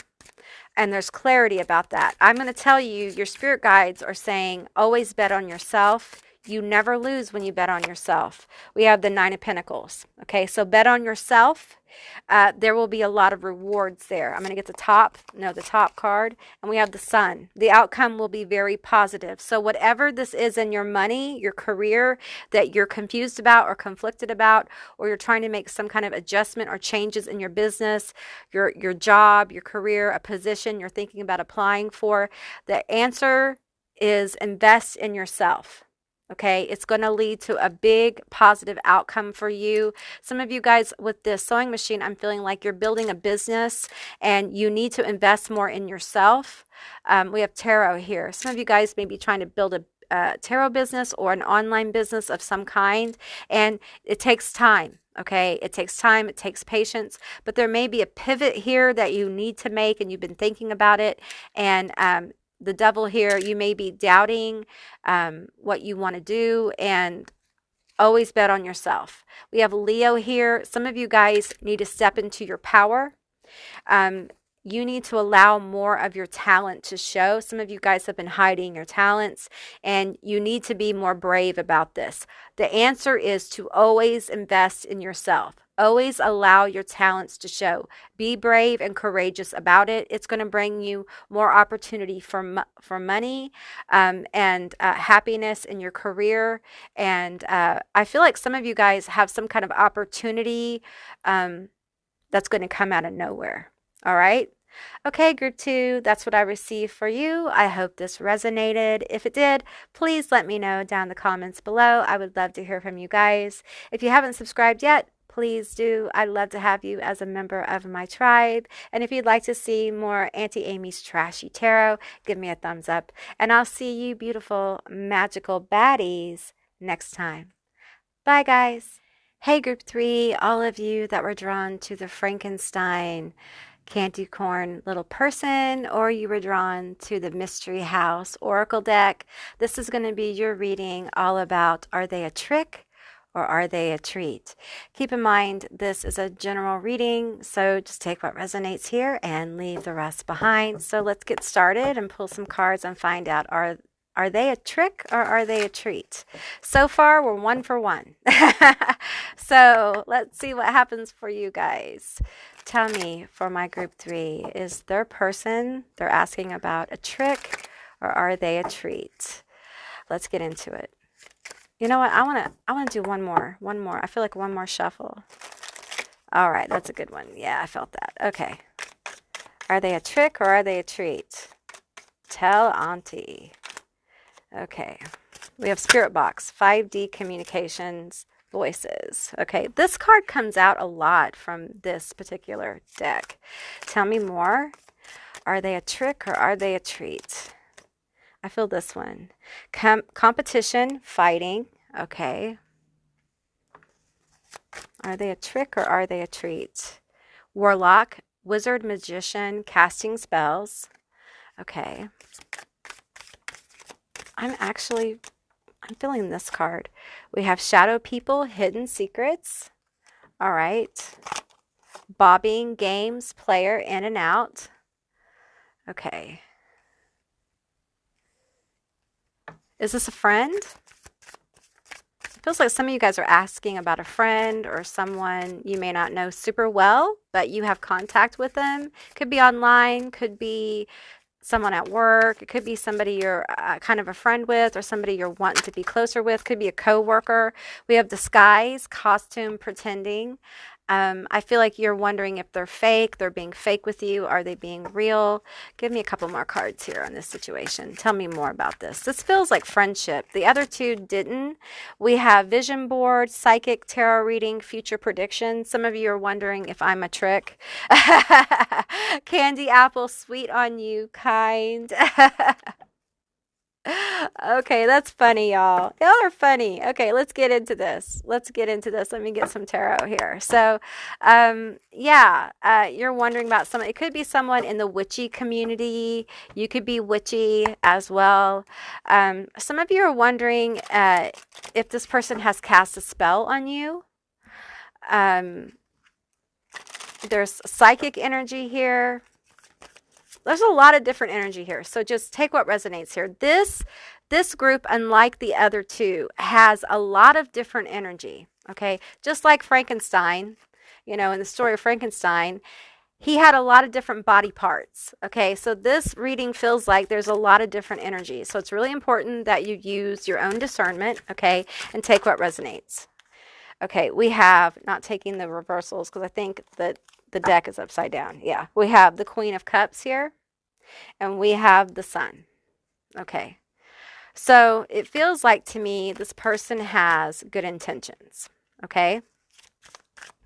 And there's clarity about that. I'm going to tell you, your spirit guides are saying always bet on yourself. You never lose when you bet on yourself. We have the Nine of Pentacles. Okay, so bet on yourself. There will be a lot of rewards there. I'm going to get the top card, and we have the Sun. The outcome will be very positive. So whatever this is in your money, your career that you're confused about or conflicted about, or you're trying to make some kind of adjustment or changes in your business, your job, your career, a position you're thinking about applying for, the answer is invest in yourself. Okay, it's going to lead to a big positive outcome for you. Some of you guys with this sewing machine, I'm feeling like you're building a business and you need to invest more in yourself. We have tarot here. Some of you guys may be trying to build a tarot business or an online business of some kind, and it takes time. Okay, it takes time, it takes patience, but there may be a pivot here that you need to make and you've been thinking about it. And the devil here, you may be doubting what you want to do, and always bet on yourself. We have Leo here. Some of you guys need to step into your power. You need to allow more of your talent to show. Some of you guys have been hiding your talents, and you need to be more brave about this. The answer is to always invest in yourself. Always allow your talents to show. Be brave and courageous about it. It's going to bring you more opportunity for money and happiness in your career. And I feel like some of you guys have some kind of opportunity that's going to come out of nowhere. All right. Okay, group 2, that's what I received for you. I hope this resonated. If it did, please let me know down in the comments below. I would love to hear from you guys. If you haven't subscribed yet, please do. I'd love to have you as a member of my tribe. And if you'd like to see more Auntie Amy's Trashy Tarot, give me a thumbs up. And I'll see you beautiful, magical baddies next time. Bye, guys. Hey, group 3, all of you that were drawn to the Frankenstein candy corn little person, or you were drawn to the Mystery House Oracle deck. This is going to be your reading all about, are they a trick or are they a treat? Keep in mind, this is a general reading, so just take what resonates here and leave the rest behind. So let's get started and pull some cards and find out, are they a trick or are they a treat? So far, we're 1 for 1. So let's see what happens for you guys. Tell me, for my group 3, is their person, they're asking about a trick or are they a treat? Let's get into it. You know what? I want to do one more. I feel like one more shuffle. All right, that's a good one. Yeah, I felt that. Okay. Are they a trick or are they a treat? Tell Auntie. Okay, we have Spirit Box, 5D Communications, Voices. Okay, this card comes out a lot from this particular deck. Tell me more. Are they a trick or are they a treat? I feel this one. Competition, fighting. Okay. Are they a trick or are they a treat? Warlock, wizard, magician, casting spells. Okay. I'm feeling this card. We have shadow people, hidden secrets. All right. Bobbing, games, player, in and out. Okay. Is this a friend? It feels like some of you guys are asking about a friend or someone you may not know super well, but you have contact with them. Could be online, could be someone at work. It could be somebody you're kind of a friend with or somebody you're wanting to be closer with. Could be a coworker. We have disguise, costume, pretending. I feel like you're wondering if they're fake. They're being fake with you. Are they being real? Give me a couple more cards here on this situation. Tell me more about this. This feels like friendship. The other two didn't. We have vision board, psychic, tarot reading, future prediction. Some of you are wondering if I'm a trick. Candy apple, sweet on you, kind. Okay, that's funny, y'all. Y'all are funny. Okay, let's get into this. Let's get into this. Let me get some tarot here. So, yeah, you're wondering about someone. It could be someone in the witchy community. You could be witchy as well. Some of you are wondering if this person has cast a spell on you. Um, there's psychic energy here. There's a lot of different energy here. So just take what resonates here. This group, unlike the other two, has a lot of different energy. Okay. Just like Frankenstein, in the story of Frankenstein, he had a lot of different body parts. Okay. So this reading feels like there's a lot of different energy. So it's really important that you use your own discernment. Okay. And take what resonates. Okay. We have, not taking the reversals because I think that the deck is upside down. Yeah. We have the Queen of Cups here and we have the Sun. Okay. So it feels like to me this person has good intentions. Okay.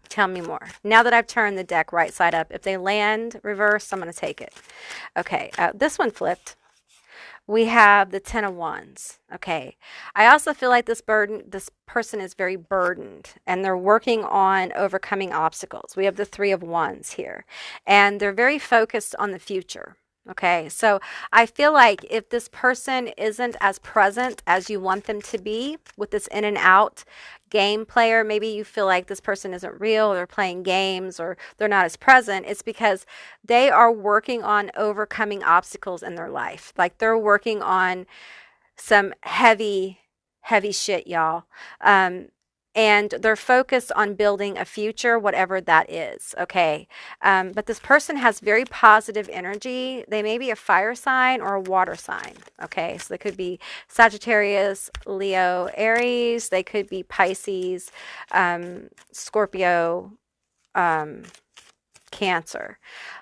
Tell me more. Now that I've turned the deck right side up, if they land reversed, I'm going to take it. Okay. This one flipped. We have the Ten of Wands. Okay. I also feel like this person is very burdened and they're working on overcoming obstacles. We have the Three of Wands here and they're very focused on the future. Okay. So I feel like if this person isn't as present as you want them to be with this in and out game player, maybe you feel like this person isn't real, or they're playing games, or they're not as present, it's because they are working on overcoming obstacles in their life. Like they're working on some heavy shit, y'all. And they're focused on building a future, whatever that is. Okay. But this person has very positive energy. They may be a fire sign or a water sign. Okay. So they could be Sagittarius, Leo, Aries. They could be Pisces, Scorpio, Cancer.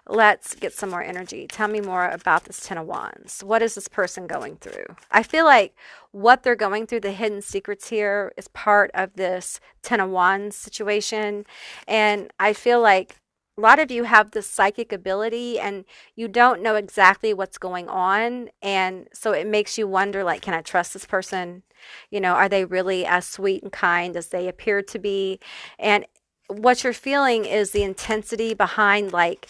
Let's get some more energy. Tell me more about this Ten of Wands. What is this person going through? I feel like what they're going through, the hidden secrets here, is part of this Ten of Wands situation. And I feel like a lot of you have this psychic ability and you don't know exactly what's going on. And so it makes you wonder, like, can I trust this person? Are they really as sweet and kind as they appear to be? And what you're feeling is the intensity behind like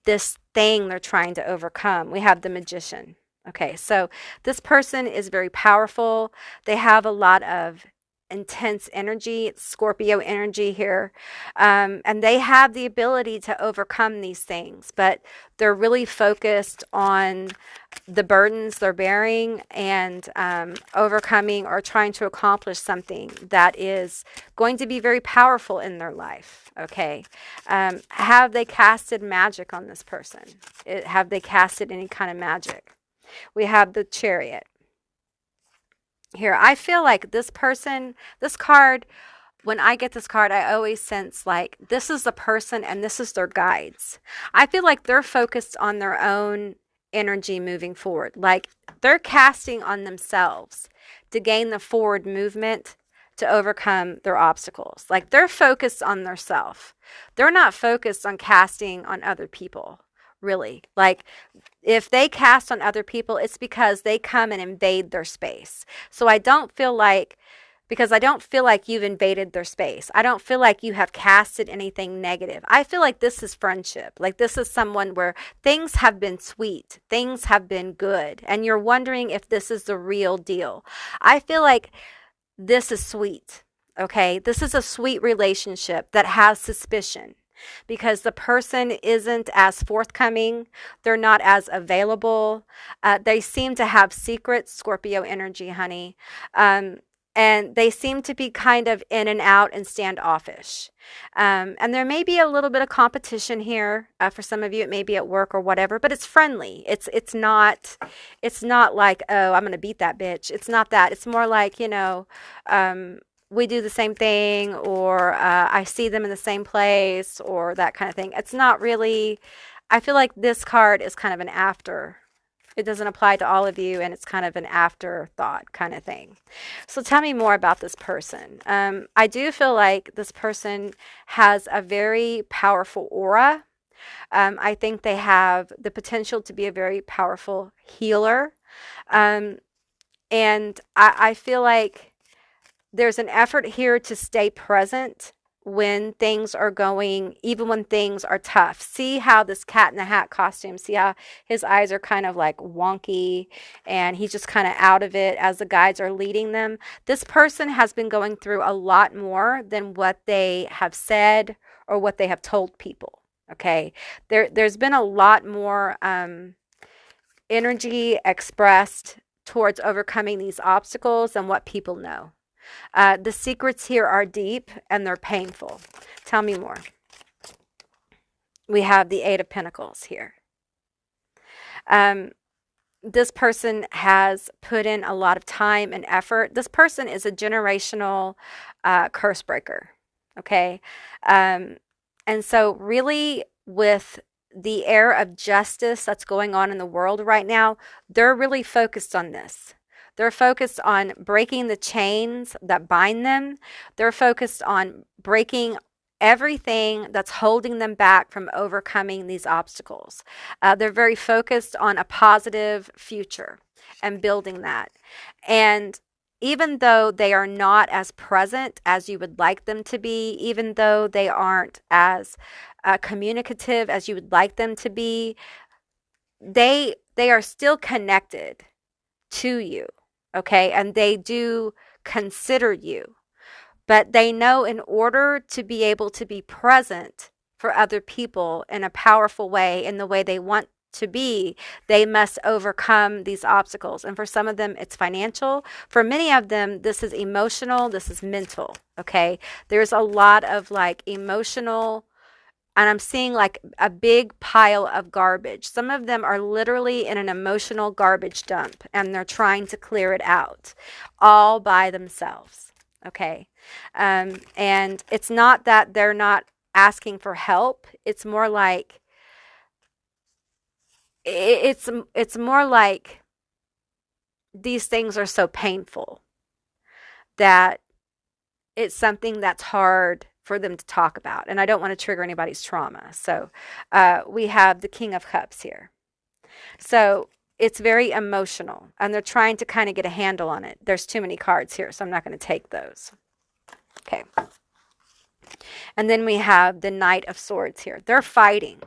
this thing they're trying to overcome. We have the Magician. Okay, so this person is very powerful. They have a lot of intense energy, Scorpio energy here. And they have the ability to overcome these things, but they're really focused on the burdens they're bearing and overcoming or trying to accomplish something that is going to be very powerful in their life. Okay. Have they casted magic on this person? Have they casted any kind of magic? We have the Chariot. Here, I feel like this person, this card, when I get this card, I always sense like this is the person and this is their guides. I feel like they're focused on their own energy moving forward. Like they're casting on themselves to gain the forward movement to overcome their obstacles. Like they're focused on their self. They're not focused on casting on other people. Really, like if they cast on other people, it's because they come and invade their space. So I don't feel like, because I don't feel like you've invaded their space. I don't feel like you have casted anything negative. I feel like this is friendship. Like this is someone where things have been sweet, things have been good, and you're wondering if this is the real deal. I feel like this is sweet. Okay, this is a sweet relationship that has suspicion, because the person isn't as forthcoming. They're not as available. They seem to have secrets, Scorpio energy, honey. And they seem to be kind of in and out and standoffish. And there may be a little bit of competition here. For some of you, it may be at work or whatever, but it's friendly. It's not like, oh, I'm going to beat that bitch. It's not that. It's more like, we do the same thing, or I see them in the same place, or that kind of thing. It's not really, I feel like this card is kind of an after. It doesn't apply to all of you, and it's kind of an afterthought kind of thing. So tell me more about this person. I do feel like this person has a very powerful aura. I think they have the potential to be a very powerful healer. And I feel like there's an effort here to stay present when things are going, even when things are tough. See how this cat in the hat costume, see how his eyes are kind of like wonky and he's just kind of out of it as the guides are leading them. This person has been going through a lot more than what they have said or what they have told people. Okay. There's been a lot more energy expressed towards overcoming these obstacles than what people know. The secrets here are deep and they're painful. Tell me more. We have the Eight of Pentacles here. This person has put in a lot of time and effort. This person is a generational curse breaker. Okay. And so, really, with the air of justice that's going on in the world right now, they're really focused on this. They're focused on breaking the chains that bind them. They're focused on breaking everything that's holding them back from overcoming these obstacles. They're very focused on a positive future and building that. And even though they are not as present as you would like them to be, even though they aren't as communicative as you would like them to be, they are still connected to you. Okay, and they do consider you, but they know in order to be able to be present for other people in a powerful way, in the way they want to be, they must overcome these obstacles. And for some of them, it's financial. For many of them, this is emotional, this is mental. Okay, there's a lot of like emotional, and I'm seeing like a big pile of garbage. Some of them are literally in an emotional garbage dump and they're trying to clear it out all by themselves. Okay. And it's not that they're not asking for help. It's more like, it's more like these things are so painful that it's something that's hard for them to talk about. And I don't want to trigger anybody's trauma. So we have the King of Cups here. So it's very emotional and they're trying to kind of get a handle on it. There's too many cards here, so I'm not going to take those. Okay. And then we have the Knight of Swords here. They're fighting.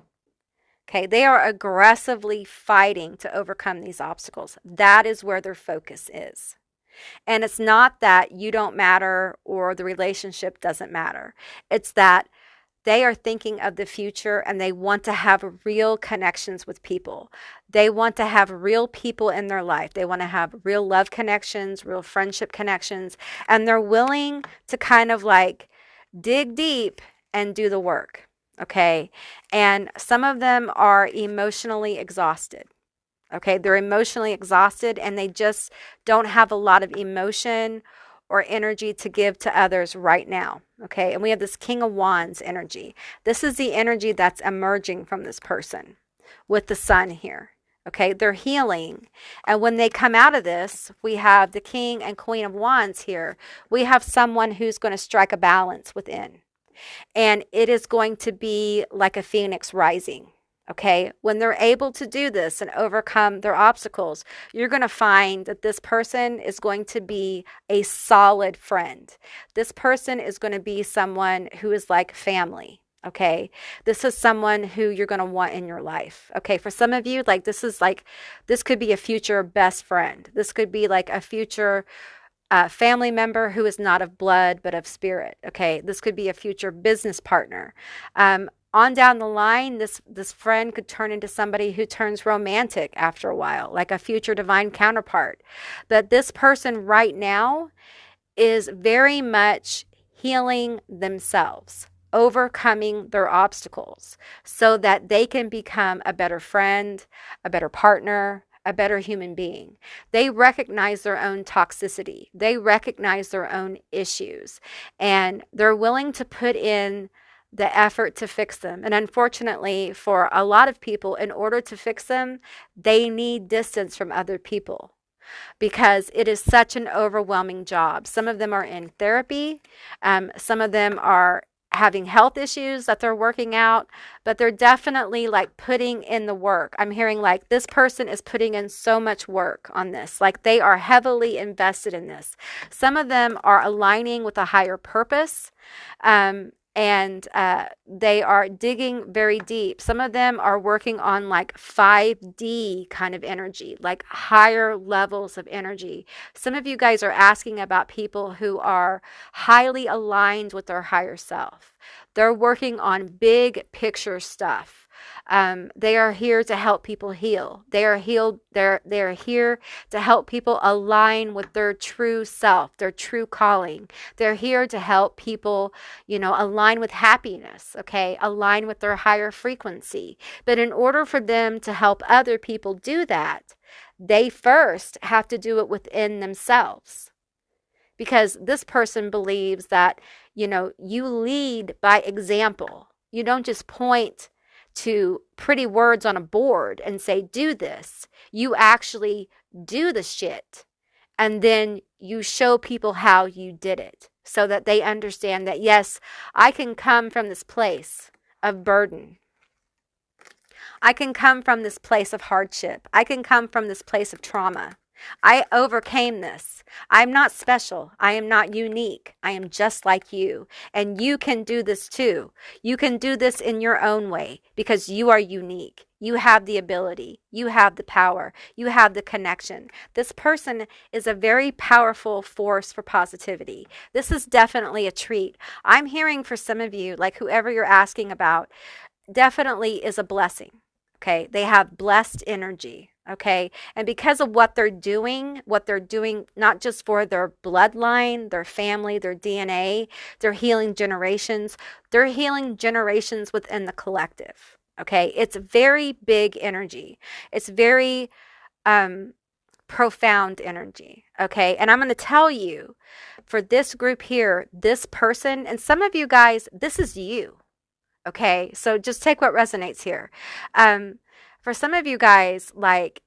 Okay. They are aggressively fighting to overcome these obstacles. That is where their focus is. And it's not that you don't matter or the relationship doesn't matter. It's that they are thinking of the future and they want to have real connections with people. They want to have real people in their life. They want to have real love connections, real friendship connections, and they're willing to kind of like dig deep and do the work. Okay. And some of them are emotionally exhausted. Okay, they're emotionally exhausted and they just don't have a lot of emotion or energy to give to others right now. Okay, and we have this King of Wands energy. This is the energy that's emerging from this person with the Sun here. Okay, they're healing. And when they come out of this, we have the King and Queen of Wands here. We have someone who's going to strike a balance within. And it is going to be like a phoenix rising. Okay, when they're able to do this and overcome their obstacles, you're going to find that this person is going to be a solid friend. This person is going to be someone who is like family. Okay, this is someone who you're going to want in your life. Okay, for some of you, like this could be a future best friend. This could be like a future family member who is not of blood but of spirit. Okay, this could be a future business partner. On down the line, this friend could turn into somebody who turns romantic after a while, like a future divine counterpart. But this person right now is very much healing themselves, overcoming their obstacles so that they can become a better friend, a better partner, a better human being. They recognize their own toxicity. They recognize their own issues, and they're willing to put in the effort to fix them. And unfortunately, for a lot of people, in order to fix them, they need distance from other people because it is such an overwhelming job. Some of them are in therapy. Some of them are having health issues that they're working out, but they're definitely like putting in the work. I'm hearing like this person is putting in so much work on this. Like they are heavily invested in this. Some of them are aligning with a higher purpose. And they are digging very deep. Some of them are working on like 5D kind of energy, like higher levels of energy. Some of you guys are asking about people who are highly aligned with their higher self. They're working on big picture stuff. They are here to help people heal. They are healed. They are here to help people align with their true self, their true calling. They're here to help people, align with happiness, okay? Align with their higher frequency. But in order for them to help other people do that, they first have to do it within themselves. Because this person believes that, you lead by example. You don't just point to pretty words on a board and say, do this. You actually do the shit. And then you show people how you did it so that they understand that, yes, I can come from this place of burden. I can come from this place of hardship. I can come from this place of trauma. I overcame this. I'm not special. I am not unique. I am just like you. And you can do this too. You can do this in your own way because you are unique. You have the ability. You have the power. You have the connection. This person is a very powerful force for positivity. This is definitely a treat. I'm hearing for some of you, like whoever you're asking about, definitely is a blessing. Okay. They have blessed energy. Okay. And because of what they're doing, not just for their bloodline, their family, their DNA, they're healing generations. They're healing generations within the collective. Okay. It's very big energy. It's very profound energy. Okay. And I'm going to tell you for this group here, this person, and some of you guys, this is you. Okay, so just take what resonates here. For some of you guys, like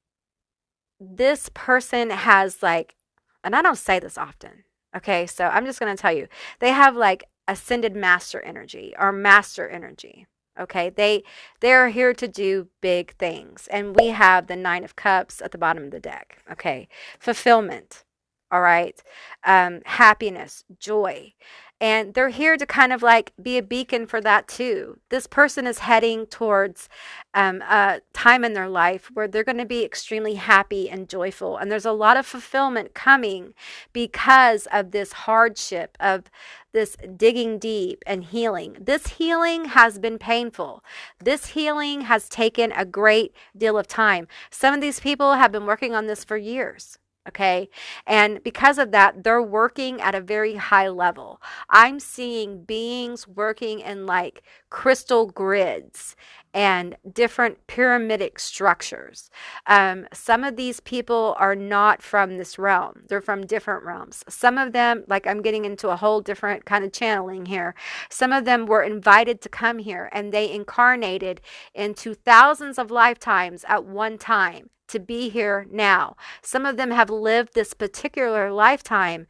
this person has like, and I don't say this often. Okay, so I'm just going to tell you, they have like ascended master energy or master energy. Okay, they're here to do big things, and we have the Nine of Cups at the bottom of the deck. Okay, fulfillment. All right, happiness, joy. And they're here to kind of like be a beacon for that too. This person is heading towards a time in their life where they're going to be extremely happy and joyful. And there's a lot of fulfillment coming because of this hardship, of this digging deep and healing. This healing has been painful. This healing has taken a great deal of time. Some of these people have been working on this for years. Okay. And because of that, they're working at a very high level. I'm seeing beings working in like crystal grids and different pyramidic structures. Some of these people are not from this realm. They're from different realms. Some of them, like I'm getting into a whole different kind of channeling here. Some of them were invited to come here and they incarnated into thousands of lifetimes at one time to be here now. Some of them have lived this particular lifetime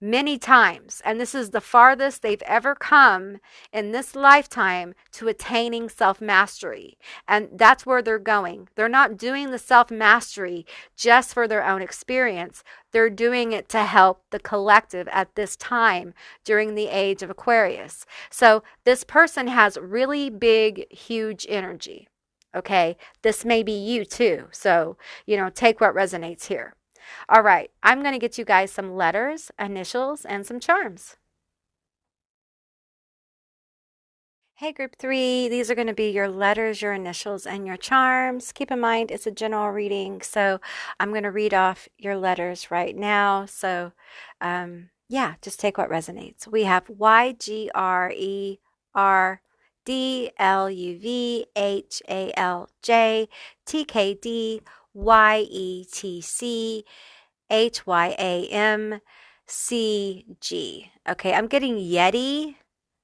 many times, and this is the farthest they've ever come in this lifetime to attaining self-mastery. And that's where they're going. They're not doing the self-mastery just for their own experience. They're doing it to help the collective at this time during the age of Aquarius. So this person has really big, huge energy. Okay, this may be you too. So, take what resonates here. All right, I'm going to get you guys some letters, initials, and some charms. Hey, group 3, these are going to be your letters, your initials, and your charms. Keep in mind, it's a general reading, so I'm going to read off your letters right now. So, just take what resonates. We have YGRER. DLUVHALJ TKD YETC HYAMCG. Okay, I'm getting Yeti,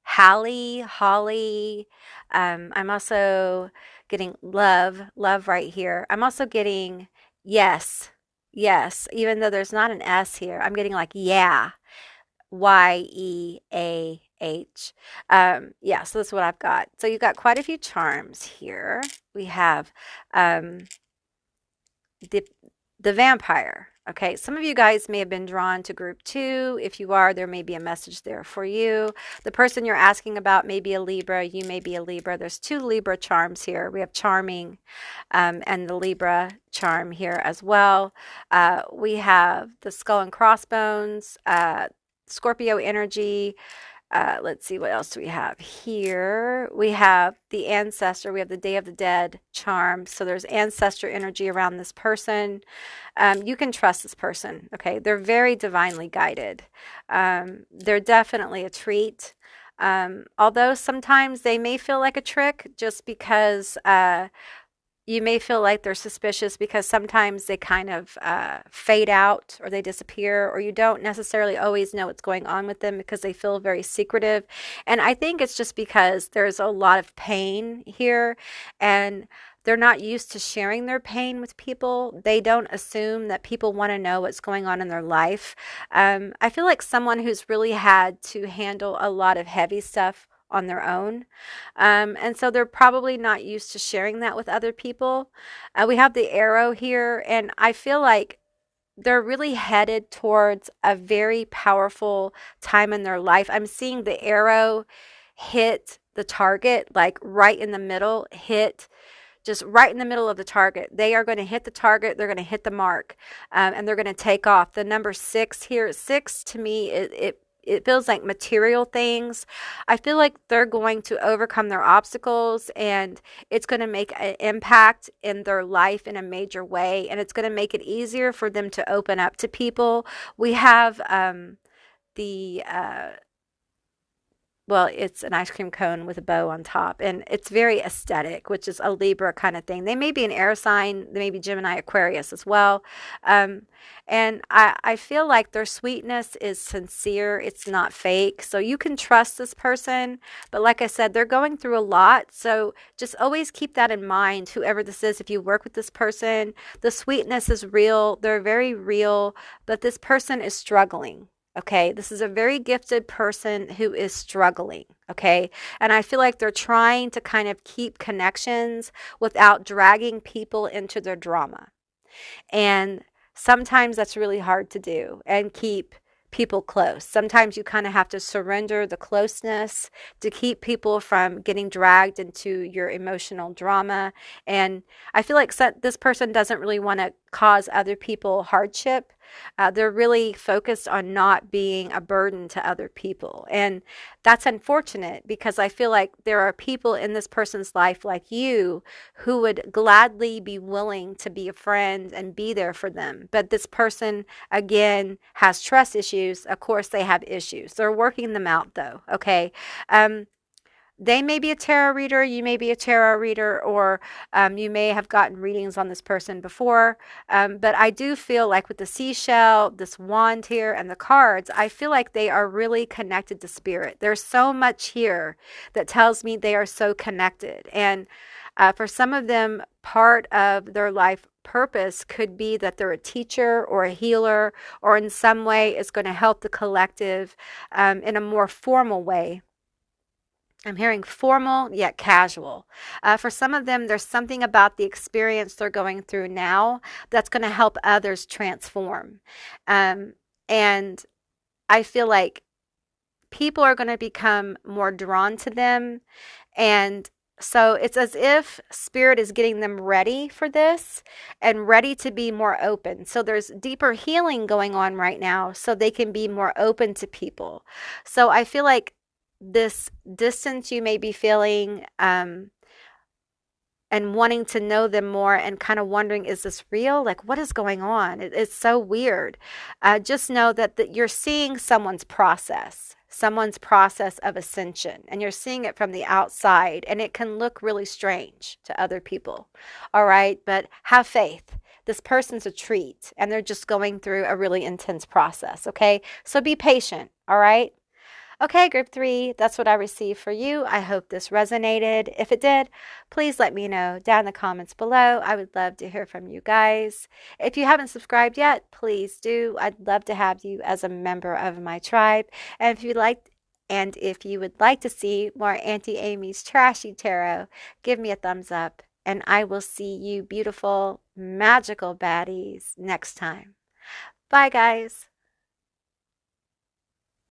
Hallie, Holly. I'm also getting love right here. I'm also getting yes, even though there's not an S here. I'm getting like yeah, YEAH. H. Yeah, so that's what I've got. So you've got quite a few charms here. We have the the vampire. Okay, some of you guys may have been drawn to group 2. If you are, there may be a message there for you. The person you're asking about may be a Libra. You may be a Libra. There's 2 Libra charms here. We have charming and the Libra charm here as well. We have the skull and crossbones, Scorpio energy. Let's see, what else do we have here? We have the ancestor. We have the Day of the Dead charm. So there's ancestor energy around this person. You can trust this person. Okay, they're very divinely guided. They're definitely a treat. Although sometimes they may feel like a trick, just because you may feel like they're suspicious, because sometimes they kind of fade out or they disappear, or you don't necessarily always know what's going on with them because they feel very secretive. And I think it's just because there's a lot of pain here, and they're not used to sharing their pain with people. They don't assume that people want to know what's going on in their life. I feel like someone who's really had to handle a lot of heavy stuff on their own. And so they're probably not used to sharing that with other people. We have the arrow here, and I feel like they're really headed towards a very powerful time in their life. I'm seeing the arrow hit the target, like right in the middle, just right in the middle of the target. They are going to hit the target. They're going to hit the mark, and they're going to take off. The number 6 here, 6 to me, it feels like material things. I feel like they're going to overcome their obstacles, and it's going to make an impact in their life in a major way, and it's going to make it easier for them to open up to people. We have the well, it's an ice cream cone with a bow on top, and it's very aesthetic, which is a Libra kind of thing. They may be an air sign, they may be Gemini, Aquarius as well. And I feel like their sweetness is sincere, it's not fake. So you can trust this person, but like I said, they're going through a lot. So just always keep that in mind, whoever this is. If you work with this person, the sweetness is real, they're very real, but this person is struggling. Okay, this is a very gifted person who is struggling. Okay, and I feel like they're trying to kind of keep connections without dragging people into their drama. And sometimes that's really hard to do and keep people close. Sometimes you kind of have to surrender the closeness to keep people from getting dragged into your emotional drama. And I feel like this person doesn't really want to cause other people hardship. They're really focused on not being a burden to other people. And that's unfortunate, because I feel like there are people in this person's life like you who would gladly be willing to be a friend and be there for them. But this person, again, has trust issues. Of course, they have issues. They're working them out, though. Okay. They may be a tarot reader, you may be a tarot reader, or you may have gotten readings on this person before. But I do feel like with the seashell, this wand here, and the cards, I feel like they are really connected to spirit. There's so much here that tells me they are so connected. And for some of them, part of their life purpose could be that they're a teacher or a healer, or in some way is going to help the collective in a more formal way. I'm hearing formal yet casual. For some of them, there's something about the experience they're going through now that's going to help others transform. And I feel like people are going to become more drawn to them. And so it's as if spirit is getting them ready for this and ready to be more open. So there's deeper healing going on right now, so they can be more open to people. So I feel like this distance you may be feeling, and wanting to know them more, and kind of wondering, is this real? Like, what is going on? It's so weird. Just know that you're seeing someone's process of ascension, and you're seeing it from the outside, and it can look really strange to other people. All right, but have faith. This person's a treat, and they're just going through a really intense process. Okay, so be patient. All right. Okay, group 3, that's what I received for you. I hope this resonated. If it did, please let me know down in the comments below. I would love to hear from you guys. If you haven't subscribed yet, please do. I'd love to have you as a member of my tribe. And if you'd like And if you would like to see more Auntie Amy's Trashy Tarot, give me a thumbs up. And I will see you beautiful, magical baddies next time. Bye, guys.